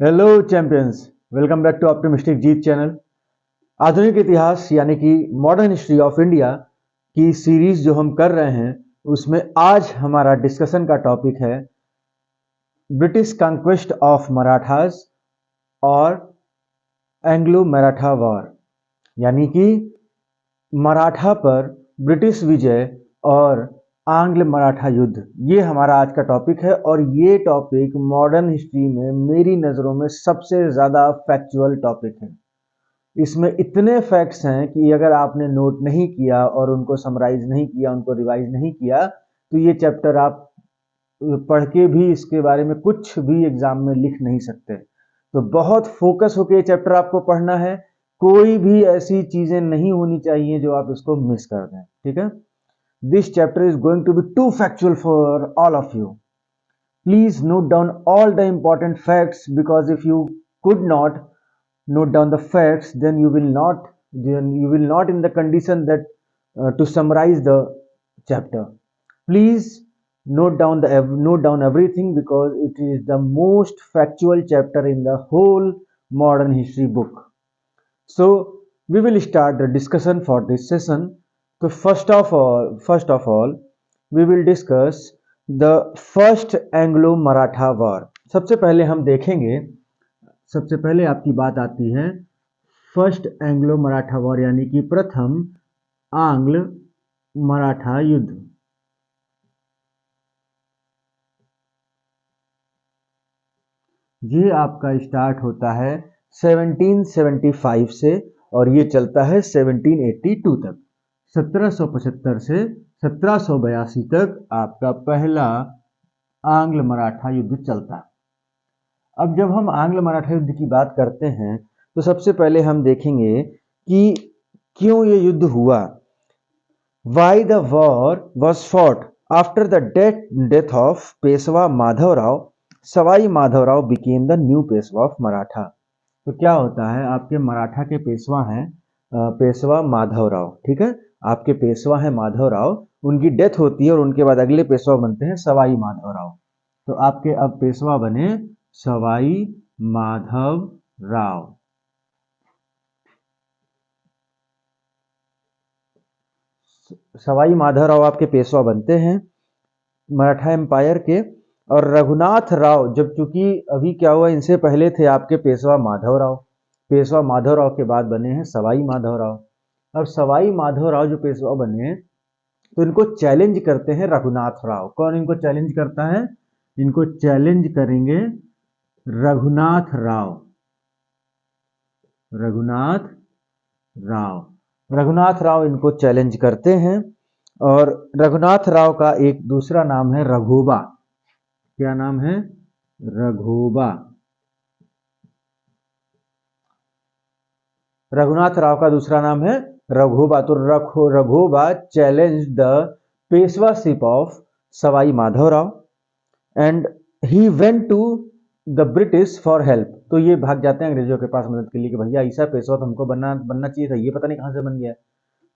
Hello champions, welcome back to optimistic Jeet channel. आधुनिक इतिहास यानी कि मॉडर्न हिस्ट्री ऑफ इंडिया की सीरीज जो हम कर रहे हैं उसमें आज हमारा डिस्कशन का टॉपिक है ब्रिटिश कंक्वेस्ट ऑफ मराठास और एंग्लो मराठा वॉर, यानी कि मराठा पर ब्रिटिश विजय और आंग्ल मराठा युद्ध। ये हमारा आज का टॉपिक है और ये टॉपिक मॉडर्न हिस्ट्री में मेरी नज़रों में सबसे ज़्यादा फैक्चुअल टॉपिक है। इसमें इतने फैक्ट्स हैं कि अगर आपने नोट नहीं किया और उनको समराइज नहीं किया, उनको रिवाइज नहीं किया, तो ये चैप्टर आप पढ़ के भी इसके बारे में कुछ भी एग्जाम में लिख नहीं सकते। तो बहुत फोकस होकर ये चैप्टर आपको पढ़ना है। कोई भी ऐसी चीजें नहीं होनी चाहिए जो आप इसको मिस कर दें, ठीक है। This chapter is going to be too factual for all of you. Please note down all the important facts, because if you could not note down the facts, then you will not in the condition that to summarize the chapter. Please note down everything, because it is the most factual chapter in the whole modern history book. So we will start the discussion for this session. So first of all we will discuss the first Anglo Maratha war. सबसे पहले हम देखेंगे, सबसे पहले आपकी बात आती है फर्स्ट एंग्लो मराठा वॉर, यानी कि प्रथम आंग्ल मराठा युद्ध। ये आपका स्टार्ट होता है 1775 से और ये चलता है 1782 तक। 1775 से 1782 तक आपका पहला आंग्ल मराठा युद्ध चलता है। अब जब हम आंग्ल मराठा युद्ध की बात करते हैं तो सबसे पहले हम देखेंगे कि क्यों ये युद्ध हुआ। Why the war was fought after the death of Peshwa Madhavrao, Sawai Madhavrao became the new Peshwa of Maratha. तो क्या होता है, आपके मराठा के पेशवा हैं पेशवा माधवराव, ठीक है। आपके पेशवा हैं माधवराव, उनकी डेथ होती है और उनके बाद अगले पेशवा बनते हैं सवाई माधवराव। तो आपके अब पेशवा बने सवाई माधव राव। सवाई माधवराव आपके पेशवा बनते हैं मराठा एम्पायर के। और रघुनाथ राव, जब चूंकि अभी क्या हुआ, इनसे पहले थे आपके पेशवा माधवराव, पेशवा माधवराव के बाद बने हैं सवाई माधवराव। अब सवाई माधवराव जो पेशवा बने तो इनको चैलेंज करते हैं रघुनाथ राव। कौन इनको चैलेंज करता है? इनको चैलेंज करेंगे रघुनाथ राव। रघुनाथ राव रघुनाथ राव इनको चैलेंज करते हैं। और रघुनाथ राव का एक दूसरा नाम है रघोबा। क्या नाम है? रघोबा। रघुनाथ राव का दूसरा नाम है रघोबा। तो Raghoba challenge the Peshwaship of Sawai Madhavrao and he went to the British for help. तो ये भाग जाते हैं अंग्रेजों के पास मदद के लिए कि भैया ऐसा पेशवा तो हमको बनना चाहिए था, ये पता नहीं कहां से बन गया,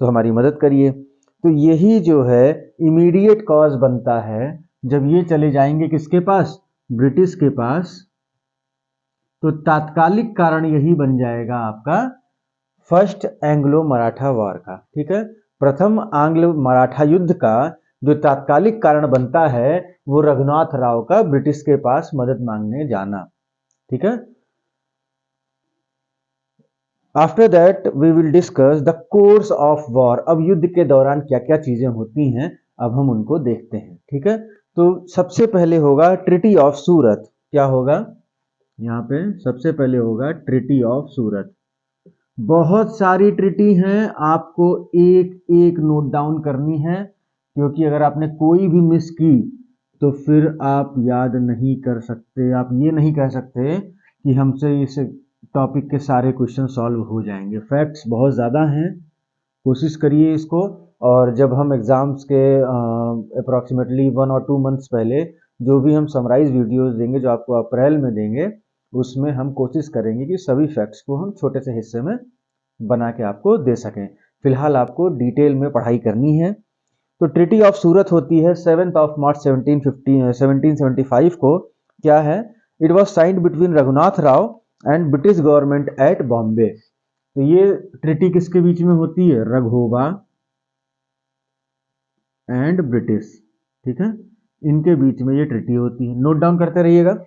तो हमारी मदद करिए। तो यही जो है इमीडिएट कॉज बनता है जब ये चले जाएंगे किसके पास? ब्रिटिश के पास। तो तात्कालिक कारण यही बन जाएगा आपका फर्स्ट एंग्लो मराठा वॉर का, ठीक है। प्रथम आंग्ल मराठा युद्ध का जो तात्कालिक कारण बनता है वो रघुनाथ राव का ब्रिटिश के पास मदद मांगने जाना, ठीक है। After that we will discuss the course of war. अब युद्ध के दौरान क्या क्या चीजें होती हैं अब हम उनको देखते हैं, ठीक है। तो सबसे पहले होगा ट्रीटी ऑफ सूरत। क्या होगा यहाँ पे? सबसे पहले होगा ट्रीटी ऑफ सूरत। बहुत सारी ट्रीटी हैं, आपको एक एक नोट डाउन करनी है, क्योंकि अगर आपने कोई भी मिस की तो फिर आप याद नहीं कर सकते। आप ये नहीं कह सकते कि हमसे इस टॉपिक के सारे क्वेश्चन सॉल्व हो जाएंगे। फैक्ट्स बहुत ज़्यादा हैं, कोशिश करिए इसको। और जब हम एग्ज़ाम्स के अप्रॉक्सीमेटली 1 और 2 मंथ्स पहले जो भी हम समराइज वीडियोस देंगे जो आपको अप्रैल में देंगे, उसमें हम कोशिश करेंगे कि सभी फैक्ट्स को हम छोटे से हिस्से में बना के आपको दे सकें। फिलहाल आपको डिटेल में पढ़ाई करनी है। तो ट्रीटी ऑफ सूरत होती है 7 मार्च 1775 को। क्या है? It was signed between Raghunath Rao and British government at Bombay. तो ये ट्रीटी किसके बीच में होती है? रघोबा एंड ब्रिटिश, ठीक है, इनके बीच में ये ट्रीटी होती है। नोट डाउन करते रहिएगा।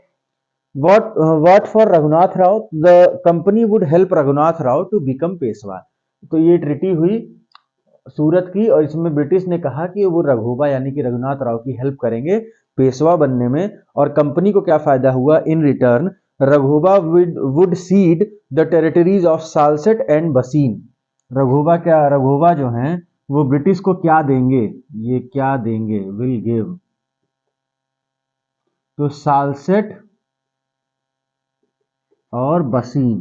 What for Raghunath Rao, the company would help Raghunath Rao to become Peshwa. तो ये ट्रीटी हुई सूरत की, और इसमें ब्रिटिश ने कहा कि वो रघोबा यानी कि रघुनाथ राव की हेल्प करेंगे पेशवा बनने में। और कंपनी को क्या फायदा हुआ? In return Raghoba would cede the territories of Salsette and Bassein. Raghoba जो हैं वो ब्रिटिश को क्या देंगे? ये क्या देंगे? Will give. तो सालसेट और बसीन,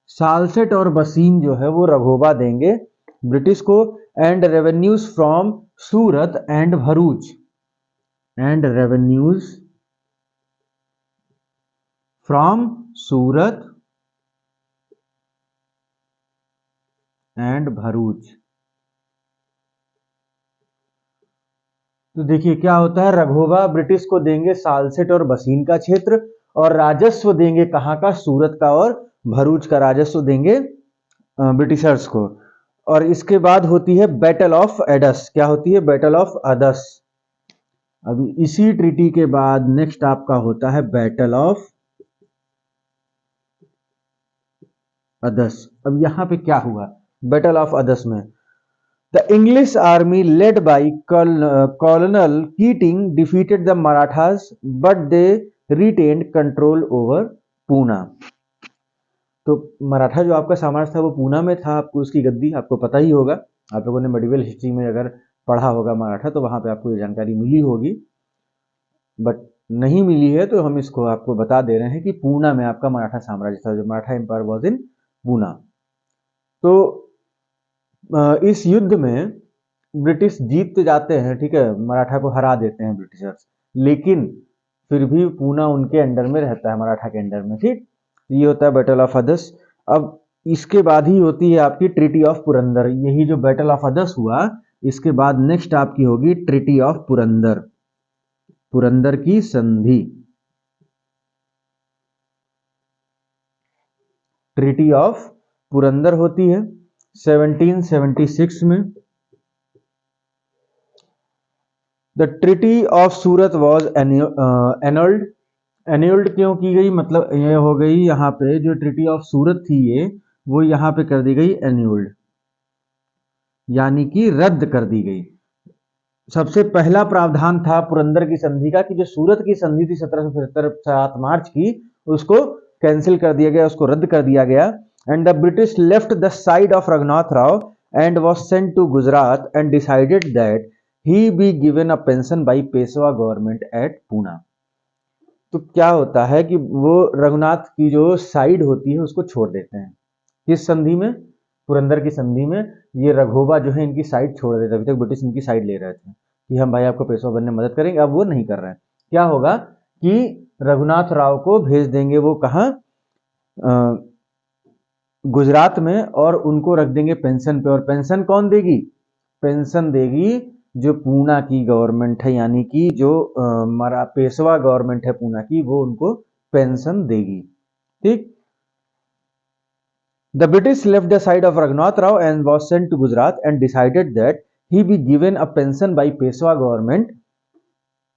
सालसेट और बसीन जो है वो रघोबा देंगे ब्रिटिश को। And revenues from Surat and Bharuch, and revenues from Surat and Bharuch. तो देखिए क्या होता है, रघोबा ब्रिटिश को देंगे सालसेट और बसीन का क्षेत्र, और राजस्व देंगे कहाँ का? सूरत का और भरूच का राजस्व देंगे ब्रिटिशर्स को। और इसके बाद होती है बैटल ऑफ एडस। क्या होती है? Battle of Adas. अभी इसी ट्रीटी के बाद नेक्स्ट आपका होता है बैटल ऑफ अदस। अब यहां पे क्या हुआ बैटल ऑफ अदस में? The English army led by कॉलोनल kidding defeated the Marathas but they retained control over Poona. तो मराठा जो आपका साम्राज्य था वो पूना में था, आपको उसकी गद्दी आपको पता ही होगा। आप लोगों ने मेडिवल हिस्ट्री में अगर पढ़ा होगा मराठा तो वहां पे आपको ये जानकारी मिली होगी, बट नहीं मिली है तो हम इसको आपको बता दे रहे हैं कि पूना में आपका मराठा साम्राज्य था, जो Maratha empire was in Poona. तो इस युद्ध में ब्रिटिश जीत तो जाते हैं, ठीक है, मराठा को हरा देते हैं ब्रिटिशर्स, लेकिन फिर भी पूना उनके अंडर में रहता है, मराठा के अंडर में, ठीक। ये होता है बैटल ऑफ अदस। अब इसके बाद ही होती है आपकी ट्रीटी ऑफ पुरंदर। यही जो बैटल ऑफ अदस हुआ, इसके बाद नेक्स्ट आपकी होगी ट्रीटी ऑफ पुरंदर, पुरंदर की संधि। ट्रीटी ऑफ पुरंदर होती है 1776 में। The treaty of Surat was annulled. Annulled क्यों की गई? मतलब ये हो गई यहाँ पे जो ट्रीटी ऑफ सूरत थी ये, वो यहाँ पे कर दी गई एन्यूल्ड, यानी कि रद्द कर दी गई। सबसे पहला प्रावधान था पुरंदर की संधि का कि जो सूरत की संधि थी 1775 7 मार्च की, उसको कैंसिल कर दिया गया, उसको रद्द कर दिया गया। And the British left the side of Raghunath Rao and was sent to Gujarat and decided that he be given a pension by Peshwa government at Poona. तो क्या होता है कि वो रघुनाथ की जो साइड होती है उसको छोड़ देते हैं। किस संधि में? पुरंदर की संधि में ये रघोबा जो है इनकी साइड छोड़ देते। अभी तक ब्रिटिश इनकी साइड ले रहे थे कि हम भाई आपको पेशवा बनने में मदद करेंगे, अब वो नहीं कर रहे हैं। क्या होगा कि रघुनाथ राव को भेज देंगे वो कहाँ? गुजरात में, और उनको रख देंगे पेंशन पे। और पेंशन कौन देगी? पेंशन देगी जो पूना की गवर्नमेंट है, यानी कि जो हमारा पेशवा गवर्नमेंट है पूना की, वो उनको पेंशन देगी, ठीक। The British left the side of Raghunath Rao and was sent to Gujarat and decided that he be given a pension by Peshwa government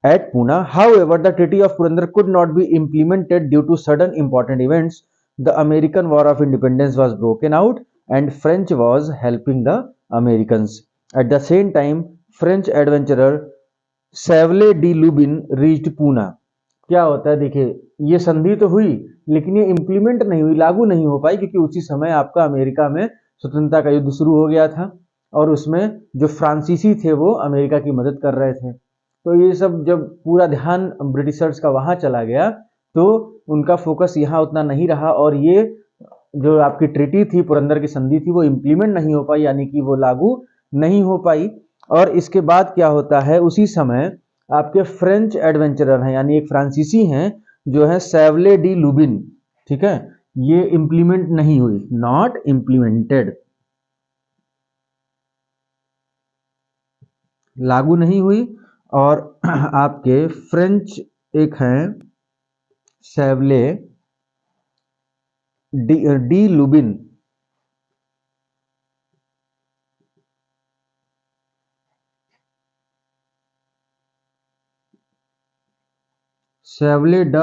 at Pune. However, the Treaty of Purandar could not be implemented due to sudden important events. The American War of Independence was broken out and French was helping the Americans. At the same time, French adventurer Savile de Lubin reached Pune. क्या होता है देखिए, ये संधि तो हुई लेकिन ये इंप्लीमेंट नहीं हुई, लागू नहीं हो पाई, क्योंकि उसी समय आपका अमेरिका में स्वतंत्रता का युद्ध शुरू हो गया था और उसमें जो फ्रांसीसी थे वो अमेरिका की मदद कर रहे थे। तो ये सब जब पूरा ध्यान ब्रिटिशर्स का वहां चला गया तो उनका फोकस यहाँ उतना नहीं रहा, और ये जो आपकी ट्रीटी थी, पुरंदर की संधि थी, वो इम्प्लीमेंट नहीं हो पाई, यानी कि वो लागू नहीं हो पाई। और इसके बाद क्या होता है, उसी समय आपके फ्रेंच एडवेंचरर हैं, यानी एक फ्रांसीसी हैं जो है सैवले डी लुबिन, ठीक है, ये इंप्लीमेंट नहीं हुई, नॉट इंप्लीमेंटेड, लागू नहीं हुई। और आपके फ्रेंच एक हैं Chevalier de Lubin. Chevalier de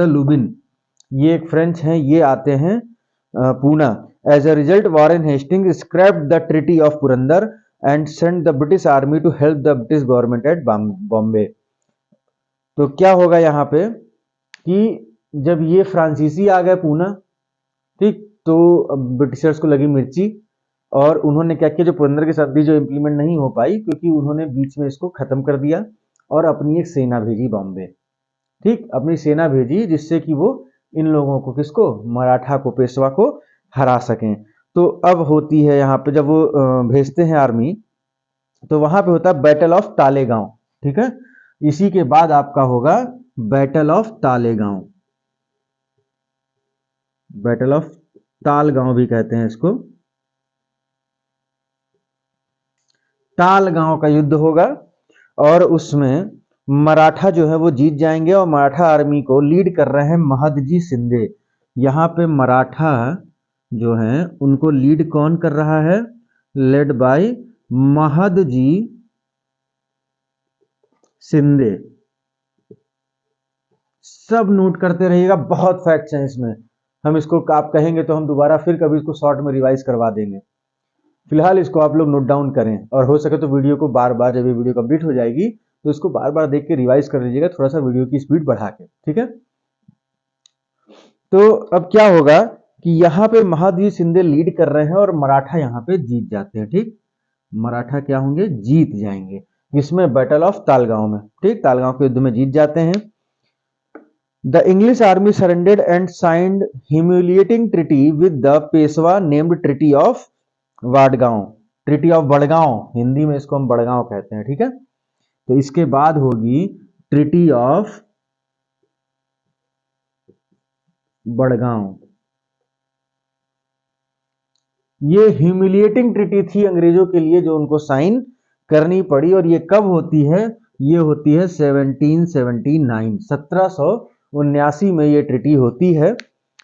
Lubin ये एक फ्रेंच हैं, ये आते हैं Poona. As a result Warren Hasting scrapped the treaty of Purandar and sent the British army to help the British government at Bombay. तो क्या होगा यहाँ पे कि जब ये फ्रांसीसी आ गए पूना, ठीक, तो अब ब्रिटिशर्स को लगी मिर्ची और उन्होंने क्या किया, जो पुरंदर की संधि जो इम्प्लीमेंट नहीं हो पाई क्योंकि उन्होंने बीच में इसको खत्म कर दिया और अपनी एक सेना भेजी बॉम्बे। ठीक, अपनी सेना भेजी जिससे कि वो इन लोगों को, किसको, मराठा को, पेशवा को हरा सकें। तो अब होती है यहाँ पे जब वो भेजते हैं आर्मी, तो वहां पे होता है बैटल ऑफ तालेगांव। ठीक है, इसी के बाद आपका होगा battle of Talegaon. Battle of Talgaon भी कहते हैं इसको। तालगांव का युद्ध होगा और उसमें मराठा जो है वो जीत जाएंगे और मराठा आर्मी को लीड कर रहे हैं महदजी शिंदे। यहाँ पे मराठा जो हैं उनको लीड कौन कर रहा है, लेड बाय महदजी शिंदे। सब नोट करते रहिएगा, बहुत फैक्ट्स हैं इसमें। हम इसको आप कहेंगे तो हम दोबारा फिर कभी इसको शॉर्ट में रिवाइज करवा देंगे। फिलहाल इसको आप लोग नोट डाउन करें और हो सके तो वीडियो को बार बार, जब ये वीडियो कंप्लीट हो जाएगी तो इसको बार बार देख के रिवाइज कर लीजिएगा, थोड़ा सा वीडियो की स्पीड बढ़ा के। ठीक है, तो अब क्या होगा कि यहाँ पे महादजी शिंदे लीड कर रहे हैं और मराठा यहाँ पे जीत जाते हैं। ठीक, मराठा क्या होंगे, जीत जाएंगे, इसमें बैटल ऑफ तालगांव में। ठीक, तालगांव के युद्ध में जीत जाते हैं। The English army surrendered and signed humiliating treaty with the Peshwa named treaty of Wadgaon, treaty of Badgaon, Hindi में इसको हम बड़गांव कहते हैं। ठीक है, तो इसके बाद होगी ट्रीटी ऑफ बड़गांव। ये ह्यूमिलिएटिंग ट्रीटी थी अंग्रेजों के लिए जो उनको साइन करनी पड़ी, और ये कब होती है, ये होती है 1779, 1779 में ये ट्रीटी होती है,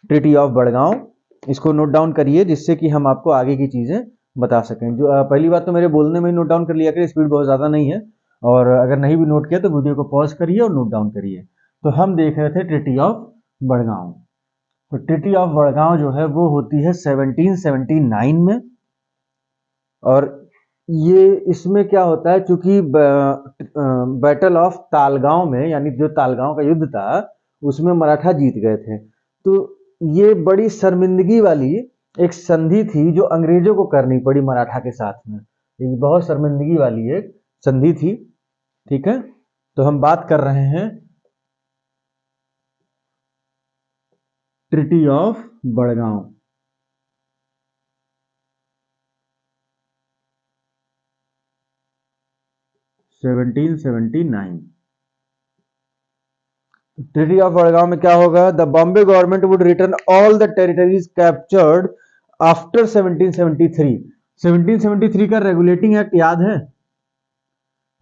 ट्रीटी ऑफ बड़गांव। इसको नोट डाउन करिए जिससे कि हम आपको आगे की चीजें बता सकें। जो पहली बात तो मेरे बोलने में ही नोट डाउन कर लिया करिए, स्पीड बहुत ज्यादा नहीं है, और अगर नहीं भी नोट किया तो वीडियो को पॉज करिए और नोट डाउन करिए। तो हम देख रहे थे ट्रीटी ऑफ बड़गांव। तो ट्रीटी ऑफ बड़गांव जो है वो होती है 1779 में, और ये इसमें क्या होता है, चूंकि बैटल ऑफ तालगांव में, यानी जो तालगांव का युद्ध था उसमें मराठा जीत गए थे, तो ये बड़ी शर्मिंदगी वाली एक संधि थी जो अंग्रेजों को करनी पड़ी मराठा के साथ में। ये बहुत शर्मिंदगी वाली एक संधि थी। ठीक है, तो हम बात कर रहे हैं treaty of Badgaon. Seventeen treaty of Badgaon में क्या होगा, the Bombay government would return all the territories captured after 1773। 1773 का रेगुलेटिंग एक्ट याद है,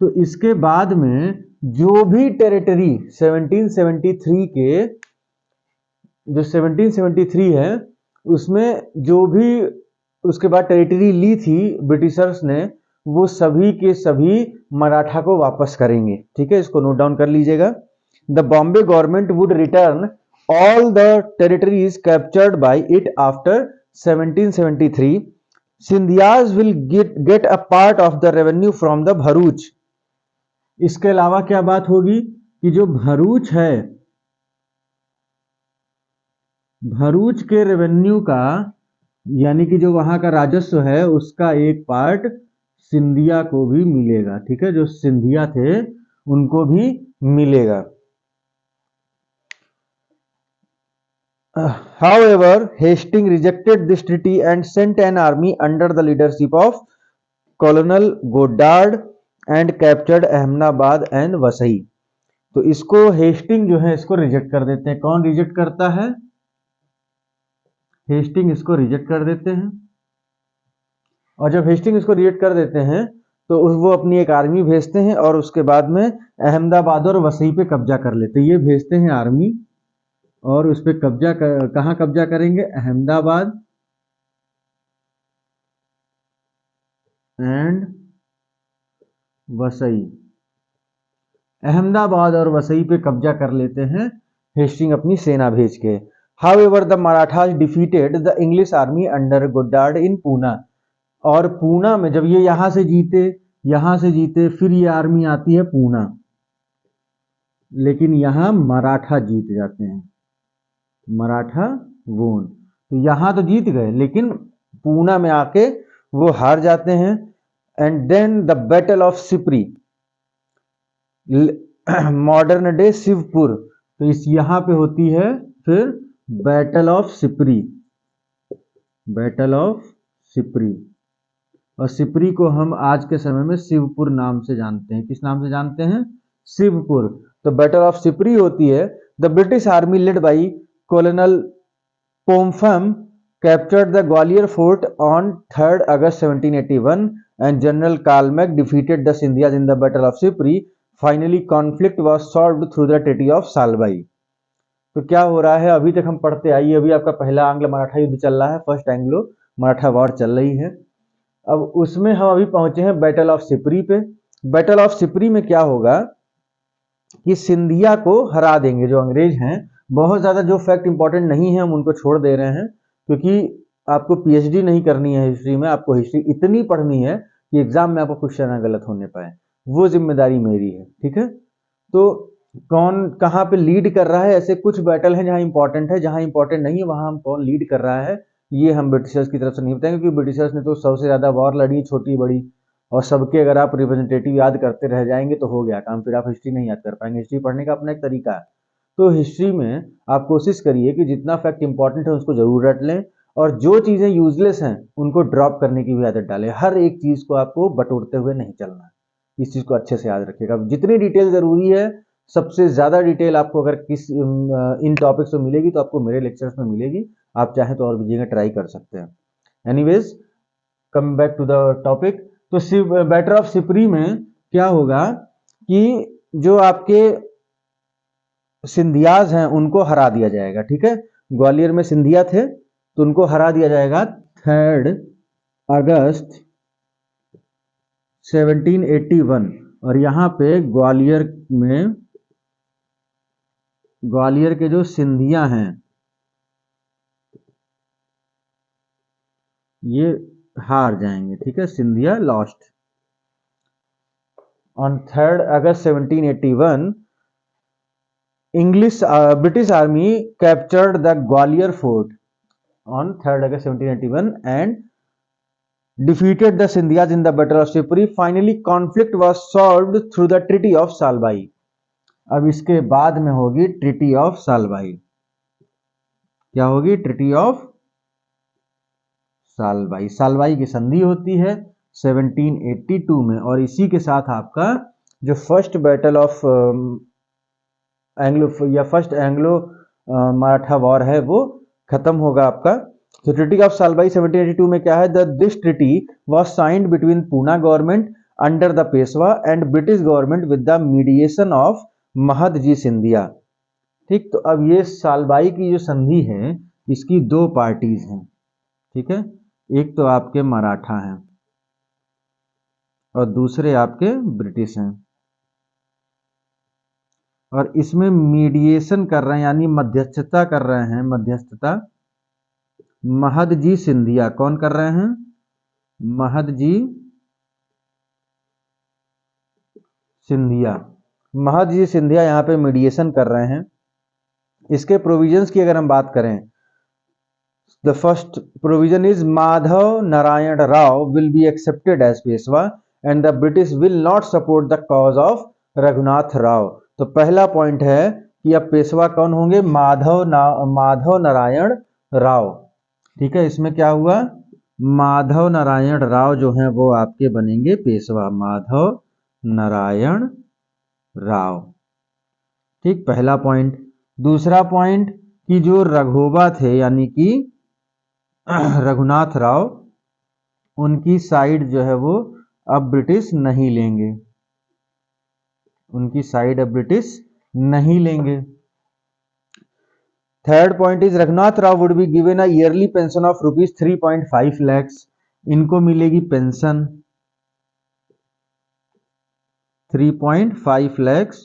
तो इसके बाद में जो भी टेरिटरी 1773 के, जो 1773 है उसमें जो भी उसके बाद टेरिटरी ली थी ब्रिटिशर्स ने, वो सभी के सभी मराठा को वापस करेंगे। ठीक है, इसको नोट डाउन कर लीजिएगा। The Bombay government would return all the territories captured by it after 1773। Scindias will get a part of the revenue from the Bharuch. इसके अलावा क्या बात होगी कि जो भरूच है, भरूच के रेवेन्यू का, यानी कि जो वहां का राजस्व है उसका एक पार्ट सिंधिया को भी मिलेगा। ठीक है, जो सिंधिया थे उनको भी मिलेगा। However, Hastings rejected this treaty and sent an army under the leadership of Colonel Goddard and captured Ahmedabad and Vasai. तो इसको हेस्टिंग जो है इसको रिजेक्ट कर देते हैं। कौन रिजेक्ट करता है, हेस्टिंग इसको रिजेक्ट कर देते हैं। और जब हेस्टिंग इसको रिजेक्ट कर देते हैं तो वो अपनी एक आर्मी भेजते हैं और उसके बाद में अहमदाबाद और वसई पे कब्जा कर लेते हैं। ये भेजते हैं आर्मी और उस पर कहाँ कब्जा करेंगे? अहमदाबाद एंड वसई। अहमदाबाद और वसई पे कब्जा कर लेते हैं हेस्टिंग अपनी सेना भेज के। However the Marathas defeated the English army under Goddard in Poona. और पूना में जब ये यहां से जीते फिर ये आर्मी आती है पूना, लेकिन यहां मराठा जीत जाते हैं, मराठा वोन। तो यहां तो जीत गए लेकिन पूना में आके वो हार जाते हैं। And then the battle of Sipri, modern day Shivpur. तो इस यहां पे होती है फिर battle of Sipri, battle of Sipri. और सिपरी को हम आज के समय में शिवपुर नाम से जानते हैं। किस नाम से जानते हैं? शिवपुर। तो बैटल ऑफ सिपरी होती है। The British army led by colonel Popham captured the Gwalior fort on 3 August 1781 and general Camac defeated the Scindias in the battle of Sipri. Finally conflict was solved through the treaty of Salbai. तो क्या हो रहा है, अभी तक हम पढ़ते आइए, अभी आपका पहला आंग्ल मराठा युद्ध चल रहा है, फर्स्ट एंग्लो मराठा वॉर चल रही है। अब उसमें हम अभी पहुंचे हैं बैटल ऑफ सिपरी पे। बैटल ऑफ सिपरी में क्या होगा कि सिंधिया को हरा देंगे जो अंग्रेज हैं। बहुत ज्यादा जो फैक्ट इंपॉर्टेंट नहीं है हम उनको छोड़ दे रहे हैं, क्योंकि आपको पीएचडी नहीं करनी है हिस्ट्री में, आपको हिस्ट्री इतनी पढ़नी है कि एग्जाम में आपको क्वेश्चन ना गलत होने पाए, वो जिम्मेदारी मेरी है। ठीक है, तो कौन कहाँ पे लीड कर रहा है, ऐसे कुछ बैटल है जहाँ इंपॉर्टेंट है, जहाँ इंपॉर्टेंट नहीं है वहां हम कौन लीड कर रहा है ये हम ब्रिटिशर्स की तरफ से नहीं बताएंगे, क्योंकि ब्रिटिशर्स ने तो सबसे ज्यादा वॉर लड़ी, छोटी बड़ी, और सबके अगर आप रिप्रेजेंटेटिव याद करते रह जाएंगे तो हो गया काम, फिर आप हिस्ट्री नहीं याद कर पाएंगे। हिस्ट्री पढ़ने का अपना एक तरीका है। तो हिस्ट्री में आप कोशिश करिए कि जितना फैक्ट इंपॉर्टेंट है उसको जरूर रट लें, और जो चीजें यूजलेस हैं उनको ड्रॉप करने की भी आदत डालें। हर एक चीज को आपको बटोरते हुए नहीं चलना, इस चीज को अच्छे से याद रखिएगा। जितनी डिटेल जरूरी है, सबसे ज्यादा डिटेल आपको अगर किस इन टॉपिक्स में मिलेगी तो आपको मेरे लेक्चर्स में मिलेगी। आप चाहें तो और भी जगह ट्राई कर सकते हैं। Anyways, come back to the topic. तो बैटल ऑफ सिपरी में क्या होगा कि जो आपके सिंधियाज हैं उनको हरा दिया जाएगा। ठीक है, ग्वालियर में सिंधिया थे तो उनको हरा दिया जाएगा 3 अगस्त 1781। और यहां पे ग्वालियर के जो सिंधिया हैं ये हार जाएंगे। ठीक है, Scindia lost on 3 August 1781। British army captured the Gwalior fort on 3 August 1781 and defeated the Sindhiyas in the Battle of Sipri. Finally, conflict was solved through the Treaty of Salbai. अब इसके बाद में होगी ट्रीटी ऑफ सालबाई। क्या होगी? Treaty of Salbai. Salbai की संधि होती है 1782 में, और इसी के साथ आपका जो first battle of first Anglo Maratha war है वो खत्म होगा आपका। तो ट्रीटी ऑफ सालबाई 1782 में क्या है? This treaty was signed between Poona government under the Peshwa and British government with the mediation of Mahadji Scindia. ठीक, तो अब ये सालबाई की जो संधि है इसकी 2 पार्टीज हैं। ठीक है, एक तो आपके मराठा हैं और दूसरे आपके ब्रिटिश हैं, और इसमें मीडिएशन कर रहे हैं यानी मध्यस्थता कर रहे हैं, मध्यस्थता महदजी सिंधिया। कौन कर रहे हैं? महदजी सिंधिया। महदजी सिंधिया यहां पे मीडिएशन कर रहे हैं। इसके प्रोविजंस की अगर हम बात करें, the first provision is Madhav Narayan Rao will be accepted as Peshwa and the British will not support the cause of Raghunath Rao. तो पहला पॉइंट है कि अब पेशवा कौन होंगे? माधव नारायण राव। ठीक है, इसमें क्या हुआ? माधव नारायण राव जो हैं वो आपके बनेंगे पेशवा, माधव नारायण राव। ठीक, पहला पॉइंट। दूसरा पॉइंट कि जो रघोबा थे यानी कि रघुनाथ राव, उनकी साइड जो है वो अब ब्रिटिश नहीं लेंगे, उनकी साइड अब ब्रिटिश नहीं लेंगे। Third point is Raghunath Rao would be given a yearly pension of rupees 3.5 lakhs, इनको मिलेगी pension 3.5 lakhs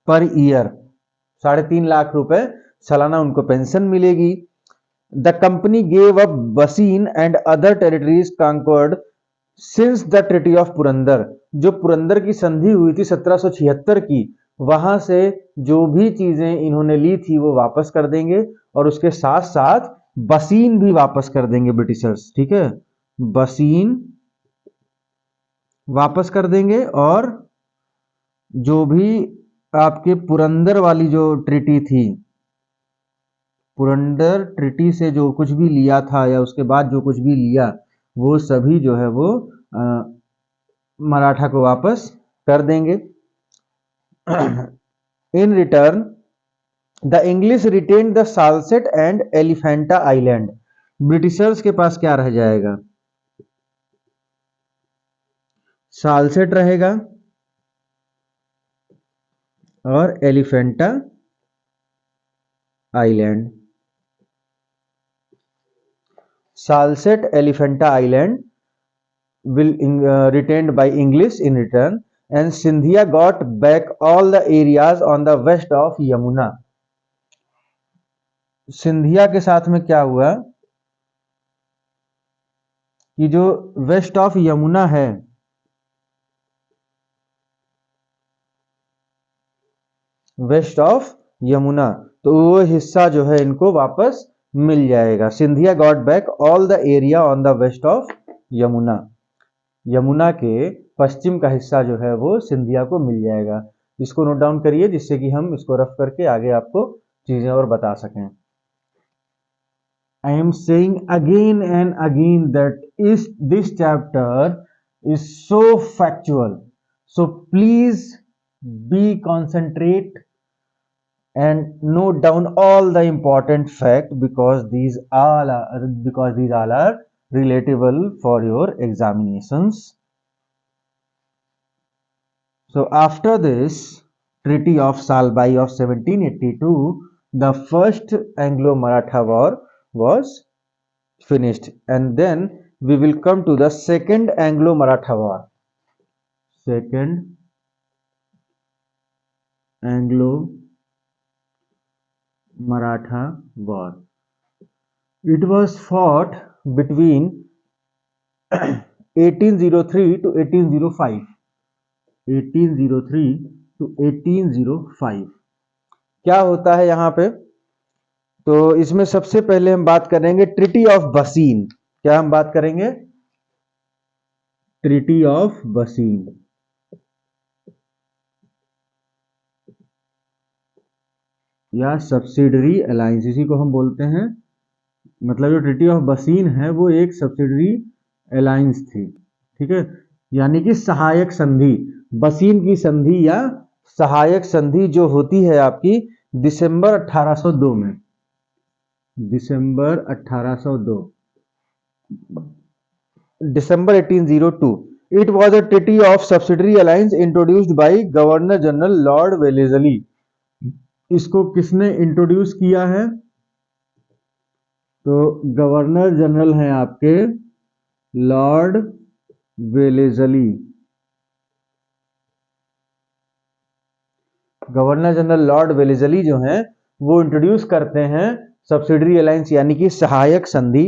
per year, 3.5 lakh रुपए सालाना उनको पेंशन मिलेगी। The company gave up Bassein and other territories conquered since the treaty of Purandar, जो पुरंदर की संधि हुई थी 1776 की, वहां से जो भी चीजें इन्होंने ली थी वो वापस कर देंगे और उसके साथ साथ बसीन भी वापस कर देंगे ब्रिटिशर्स, ठीक है, बसीन वापस कर देंगे और जो भी आपके पुरंदर वाली जो ट्रीटी थी, पुरंदर ट्रीटी से जो कुछ भी लिया था या उसके बाद जो कुछ भी लिया वो सभी जो है वो मराठा को वापस कर देंगे। In return the English retain the Salsette and Elephanta island, Britishers के पास क्या रह जाएगा, सालसेट रहेगा और Elephanta island. Salsette Elephanta island will retained by English in return, and Sindhia got back all the areas on the west of Yamuna। Scindia के साथ में क्या हुआ कि जो वेस्ट ऑफ यमुना है, वेस्ट ऑफ यमुना, तो वो हिस्सा जो है इनको वापस मिल जाएगा। Scindia got back all the area on the west of Yamuna, Yamuna के पश्चिम का हिस्सा जो है वो सिंधिया को मिल जाएगा। इसको नोट डाउन करिए जिससे कि हम इसको रफ करके आगे आपको चीजें और बता सकें। I am saying again and again that is this chapter is so factual, so please be concentrate and note down all the important fact because these all are relatable for your examinations. So after this Treaty of Salbai of 1782, the first Anglo-Maratha War was finished, and then we will come to the second Anglo-Maratha War. Second Anglo-Maratha War. It was fought between 1803 to 1805. 1803 to 1805 क्या होता है यहाँ पे, तो इसमें सबसे पहले हम बात करेंगे ट्रीटी ऑफ बसीन। क्या हम बात करेंगे, ट्रीटी ऑफ बसीन। या सब्सिडरी अलायंस, इसी को हम बोलते हैं, मतलब जो ट्रीटी ऑफ बसीन है वो एक सब्सिडरी अलायंस थी, ठीक है, यानी कि सहायक संधि। बसीन की संधि या सहायक संधि जो होती है आपकी दिसंबर 1802 में, दिसंबर 1802, दिसंबर 1802। It was a treaty of subsidiary alliance introduced by governor general Lord Wellesley. इसको किसने इंट्रोड्यूस किया है, तो गवर्नर जनरल हैं आपके Lord Wellesley. Governor general Lord Wellesley जो हैं वो इंट्रोड्यूस करते हैं सब्सिडरी अलायंस यानी कि सहायक संधि।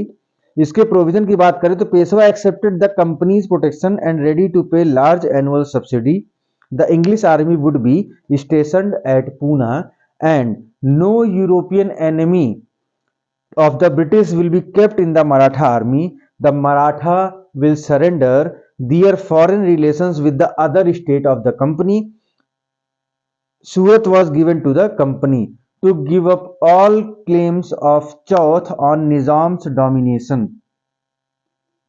इसके प्रोविजन की बात करें तो Peshwa accepted the company's protection and ready to pay large annual subsidy. The English army would be stationed at Poona and no European enemy of the British will be kept in the Maratha army. The Maratha will surrender their foreign relations with the other state of the company. Surat was given to the company to give up all claims of Chauth on Nizam's domination.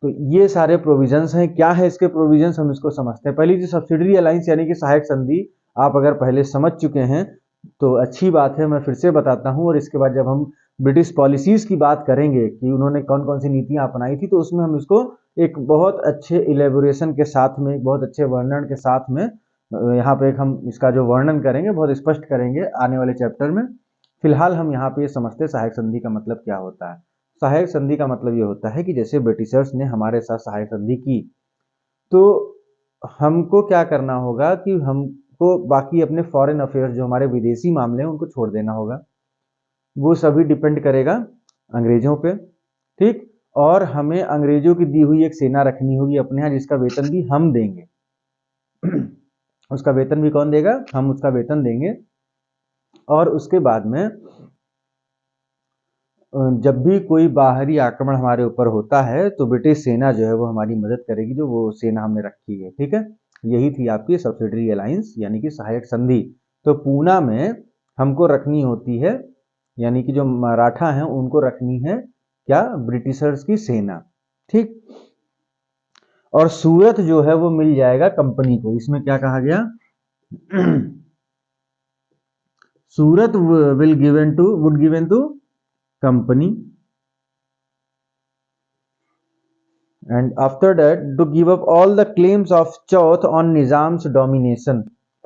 तो ये सारे provisions हैं। क्या है इसके provisions, हम इसको समझते हैं। पहली जो सब्सिडरी अलायंस यानी कि सहायक संधि, आप अगर पहले समझ चुके हैं तो अच्छी बात है, मैं फिर से बताता हूं। और इसके बाद जब हम ब्रिटिश पॉलिसीज की बात करेंगे कि उन्होंने कौन कौन सी नीतियां अपनाई थी तो उसमें हम इसको एक बहुत अच्छे इलेबोरेशन के साथ में, बहुत अच्छे वर्णन के साथ में यहाँ पे एक हम इसका जो वर्णन करेंगे बहुत स्पष्ट करेंगे आने वाले चैप्टर में। फिलहाल हम यहाँ पे समझते सहायक संधि का मतलब क्या होता है। सहायक संधि का मतलब ये होता है कि जैसे ब्रिटिशर्स ने हमारे साथ सहायक संधि की, तो हमको क्या करना होगा कि हमको बाकी अपने फॉरेन अफेयर्स जो हमारे विदेशी मामले हैं उनको छोड़ देना होगा। वो सभी डिपेंड करेगा अंग्रेजों पे, ठीक। और हमें अंग्रेजों की दी हुई एक सेना रखनी होगी अपने यहाँ, जिसका वेतन भी हम देंगे। उसका वेतन भी कौन देगा? हम उसका वेतन देंगे। और उसके बाद में जब भी कोई बाहरी आक्रमण हमारे ऊपर होता है तो ब्रिटिश सेना जो है वो हमारी मदद करेगी, जो वो सेना हमने रखी है, ठीक है। यही थी आपकी सब्सिडरी अलायंस यानी कि सहायक संधि। तो पूना में हमको रखनी होती है, यानी कि जो मराठा हैं उनको रखनी है क्या? ब्रिटिशर्स की सेना, ठीक। और सूरत जो है वो मिल जाएगा कंपनी को। इसमें क्या कहा गया? Surat would given to company, and after that to give up all the claims of Chauth on Nizams domination।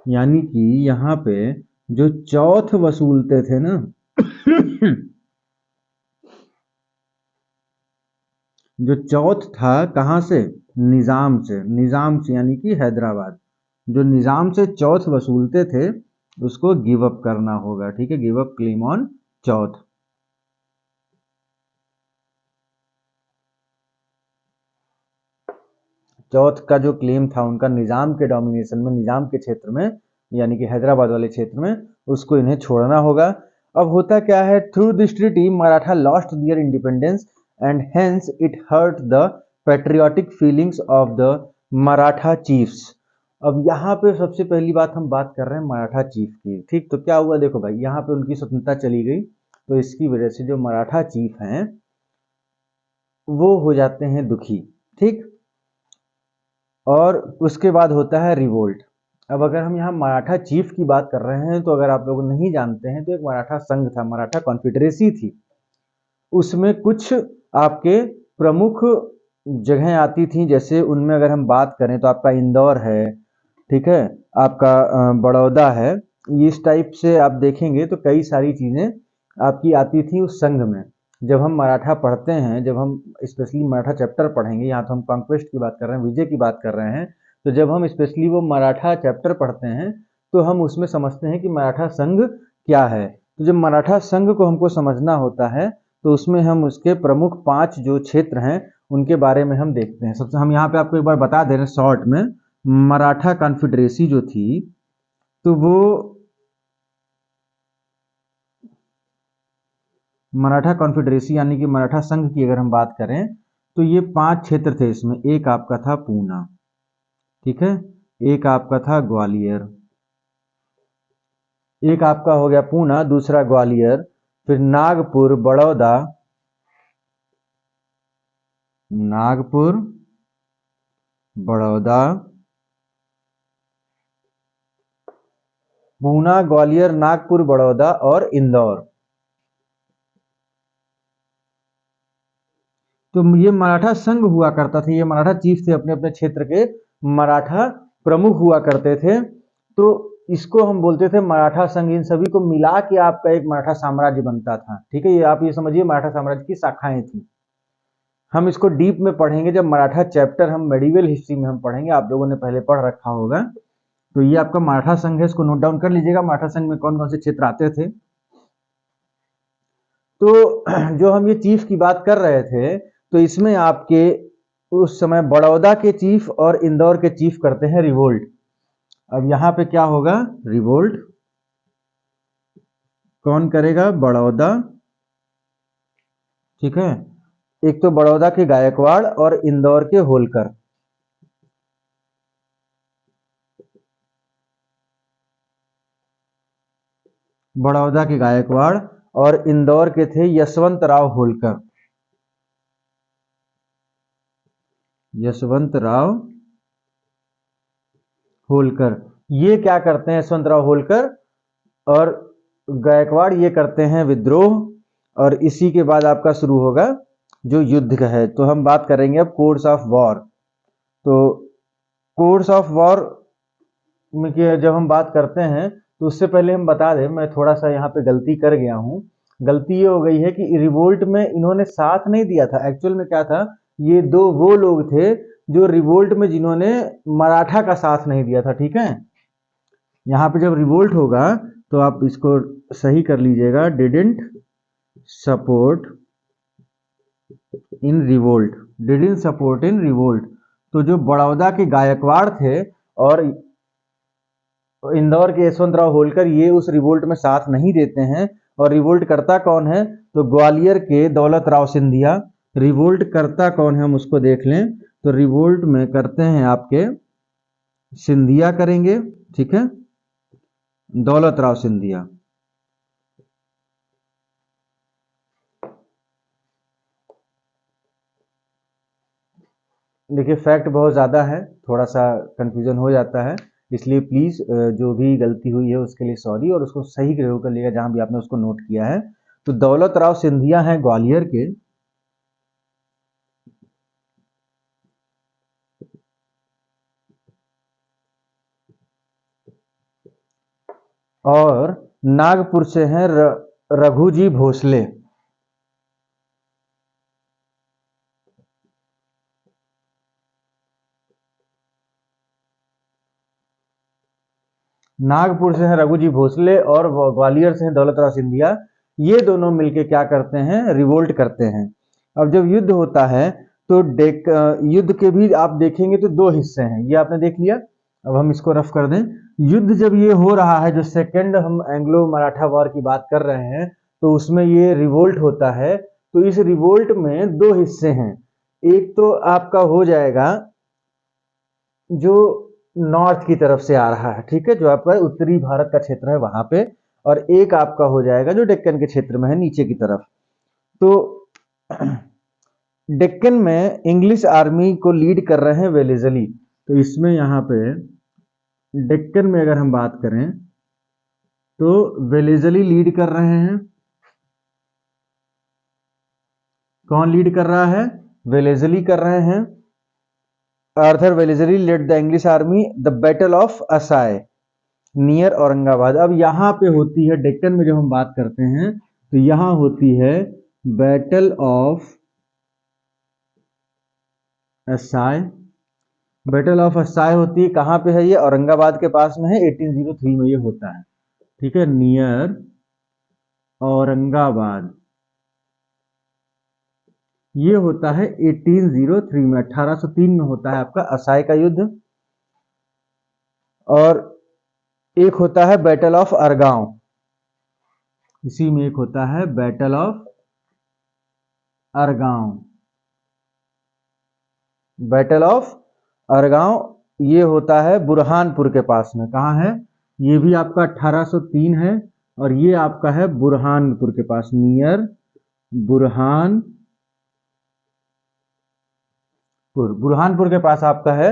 यानी कि यहाँ पे जो चौथ वसूलते थे ना जो चौथ था कहाँ से? निजाम से। निजाम से यानी कि हैदराबाद। जो निजाम से चौथ वसूलते थे उसको गिव अप करना होगा, ठीक है। गिव अप क्लेम ऑन चौथ। चौथ का जो क्लेम था उनका निजाम के डोमिनेशन में, निजाम के क्षेत्र में, यानी कि हैदराबाद वाले क्षेत्र में, उसको इन्हें छोड़ना होगा। अब होता क्या है? Through this treaty Maratha lost their independence and hence it hurt the patriotic feelings of the Maratha chiefs. अब यहाँ पे सबसे पहली बात हम बात कर रहे हैं मराठा चीफ की, ठीक। तो क्या हुआ? देखो भाई, यहाँ पे उनकी स्वतंत्रता चली गई, तो इसकी वजह से जो मराठा चीफ हैं वो हो जाते हैं दुखी, ठीक। और उसके बाद होता है रिवोल्ट। अब अगर हम यहाँ मराठा चीफ की बात कर रहे हैं तो अगर आप लोग नहीं जानते हैं तो एक मराठा संघ था, मराठा कॉन्फेडरेसी थी। उसमें कुछ आपके प्रमुख जगहें आती थी, जैसे उनमें अगर हम बात करें तो आपका इंदौर है, ठीक है, आपका बड़ौदा है। इस टाइप से आप देखेंगे तो कई सारी चीजें आपकी आती थी उस संघ में। जब हम मराठा पढ़ते हैं, जब हम स्पेशली मराठा चैप्टर पढ़ेंगे, यहाँ तो हम कॉन्क्वेस्ट की बात कर रहे हैं, विजय की बात कर रहे हैं, तो जब हम स्पेशली वो मराठा चैप्टर पढ़ते हैं तो हम उसमें समझते हैं कि मराठा संघ क्या है। तो जब मराठा संघ को हमको समझना होता है तो उसमें हम उसके प्रमुख 5 जो क्षेत्र हैं उनके बारे में हम देखते हैं। सबसे हम यहाँ पे आपको एक बार बता दे रहे हैं शॉर्ट में। मराठा कॉन्फेडरेसी जो थी तो वो मराठा कॉन्फेडरेसी यानी कि मराठा संघ की अगर हम बात करें तो ये 5 क्षेत्र थे। इसमें एक आपका था पूना, ठीक है, एक आपका था ग्वालियर, एक आपका हो गया पूना, दूसरा ग्वालियर, फिर नागपुर, बड़ौदा, नागपुर, बड़ौदा, पूना, ग्वालियर, नागपुर, बड़ौदा और इंदौर। तो ये मराठा संघ हुआ करता था, ये मराठा चीफ थे, अपने अपने क्षेत्र के मराठा प्रमुख हुआ करते थे। तो इसको हम बोलते थे मराठा संघ। इन सभी को मिला के आपका एक मराठा साम्राज्य बनता था, ठीक है। ये आप ये समझिए मराठा साम्राज्य की शाखाएं थी। हम इसको डीप में पढ़ेंगे जब मराठा चैप्टर हम मेडिवल हिस्ट्री में हम पढ़ेंगे, आप लोगों ने पहले पढ़ रखा होगा। तो ये आपका मराठा संघ है, इसको नोट डाउन कर लीजिएगा। मराठा संघ में कौन कौन से क्षेत्र आते थे। तो जो हम ये चीफ की बात कर रहे थे तो इसमें आपके उस समय बड़ौदा के चीफ और इंदौर के चीफ करते हैं रिवोल्ट। अब यहां पे क्या होगा? रिवोल्ट कौन करेगा? बड़ौदा, ठीक है। एक तो बड़ौदा के गायकवाड़ और इंदौर के होलकर। बड़ौदा के गायकवाड़ और इंदौर के थे यशवंत राव होलकर। यशवंत राव होलकर ये क्या करते हैं? यशवंत राव होलकर और गायकवाड़ ये करते हैं विद्रोह। और इसी के बाद आपका शुरू होगा जो युद्ध का है। तो हम बात करेंगे अब कोर्स ऑफ वॉर। तो कोर्स ऑफ वॉर में जब हम बात करते हैं तो उससे पहले हम बता दें, मैं थोड़ा सा यहाँ पे गलती कर गया हूँ। गलती ये हो गई है कि रिवोल्ट में इन्होंने साथ नहीं दिया था। एक्चुअल में क्या था, ये दो वो लोग थे जो रिवोल्ट में जिन्होंने मराठा का साथ नहीं दिया था। ठीक है, यहाँ पे जब रिवोल्ट होगा तो आप इसको सही कर लीजिएगा, didn't support in revolt, didn't support in revolt. तो जो बड़ौदा के गायकवाड़ थे और इंदौर के यशवंतराव होलकर, ये उस रिवोल्ट में साथ नहीं देते हैं। और रिवोल्ट करता कौन है, तो ग्वालियर के दौलत राव सिंधिया। रिवोल्ट करता कौन है हम उसको देख लें, तो रिवोल्ट में करते हैं आपके सिंधिया करेंगे। ठीक है, दौलत राव सिंधिया। देखिए फैक्ट बहुत ज़्यादा है, थोड़ा सा कंफ्यूजन हो जाता है, इसलिए प्लीज़ जो भी गलती हुई है उसके लिए सॉरी, और उसको सही जरूर कर लिएगा जहां भी आपने उसको नोट किया है। तो दौलत राव सिंधिया हैं ग्वालियर के, और नागपुर से हैं रघुजी भोसले। नागपुर से हैं रघुजी भोसले और ग्वालियर से हैं दौलत राव सिंधिया। ये दोनों मिलके क्या करते हैं, रिवोल्ट करते हैं। अब जब युद्ध होता है तो युद्ध के भी आप देखेंगे तो दो हिस्से हैं, ये आपने देख लिया। अब हम इसको रफ कर दें। युद्ध जब ये हो रहा है, जो सेकेंड हम एंग्लो मराठा वॉर की बात कर रहे हैं, तो उसमें ये रिवोल्ट होता है। तो इस रिवोल्ट में दो हिस्से हैं। एक तो आपका हो जाएगा जो नॉर्थ की तरफ से आ रहा है, ठीक है, जो आपका उत्तरी भारत का क्षेत्र है वहां पे, और एक आपका हो जाएगा जो डेक्कन के क्षेत्र में है नीचे की तरफ। तो डेक्कन में इंग्लिश आर्मी को लीड कर रहे हैं वेलेजली। तो इसमें यहाँ पे डेक्कन में अगर हम बात करें तो वेलेजली लीड कर रहे हैं। कौन लीड कर रहा है, वेलेजली कर रहे हैं। Arthur Wellesley led the English army the battle of Assaye near Aurangabad. अब यहाँ पे होती है डेक्कन में, जब हम बात करते हैं तो यहाँ होती है बैटल ऑफ असाय। बैटल ऑफ असाय होती है, कहाँ पे है ये, औरंगाबाद के पास में है, 1803 में ये होता है। ठीक है, नियर औरंगाबाद ये होता है 1803 में, 1803 में होता है आपका असाय का युद्ध। और एक होता है बैटल ऑफ अरगांव, इसी में एक होता है बैटल ऑफ अरगांव। बैटल ऑफ अरगांव ये होता है बुरहानपुर के पास में, कहाँ है, ये भी आपका 1803 है, और ये आपका है बुरहानपुर के पास, नियर बुरहानपुर के पास आपका है,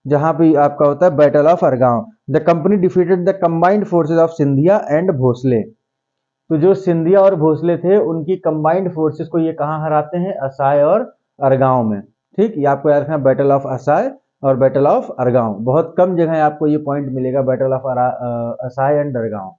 जहां पे आपका होता है battle of Argaon. The company defeated the combined forces of Scindia and Bhonsle. तो जो सिंधिया और भोसले थे उनकी कंबाइंड फोर्सेस को ये कहाँ हराते हैं, असाय और अरगांव में। ठीक, ये आपको याद रखना, बैटल ऑफ असाय और बैटल ऑफ अरगांव। बहुत कम जगह आपको ये पॉइंट मिलेगा, बैटल ऑफ असाय एंड अरगांव।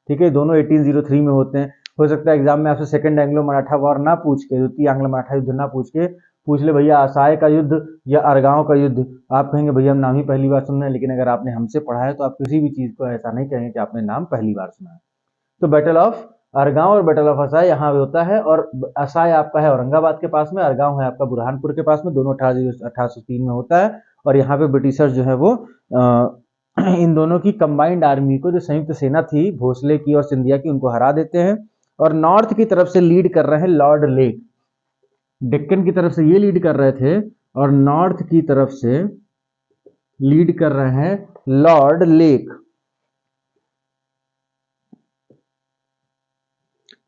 ठीक है, दोनों 1803 में होते हैं। हो सकता है एग्जाम में आपसे सेकंड एंग्लो मराठा वॉर ना पूछ के, द्वितीय आंग्ल मराठा युद्ध ना पूछ के, पूछ ले भैया असाय का युद्ध या अरगांव का युद्ध। आप कहेंगे भैया हम नाम ही पहली बार सुन रहे हैं, लेकिन अगर आपने हमसे पढ़ा है तो आप किसी भी चीज को ऐसा नहीं कहेंगे कि आपने नाम पहली बार सुना है। तो बैटल ऑफ अरगांव और बैटल ऑफ असाय यहाँ पे होता है, और असाय आपका है औरंगाबाद के पास में, अरगांव है आपका बुरहानपुर के पास में, दोनों 1803 में होता है। और यहाँ पे ब्रिटिशर्स जो है वो इन दोनों की कंबाइंड आर्मी को, जो संयुक्त सेना थी भोसले की और सिंधिया की, उनको हरा देते हैं। और नॉर्थ की तरफ से लीड कर रहे हैं लॉर्ड लेक। डेक्कन की तरफ से ये लीड कर रहे थे, और नॉर्थ की तरफ से लीड कर रहे हैं Lord lake.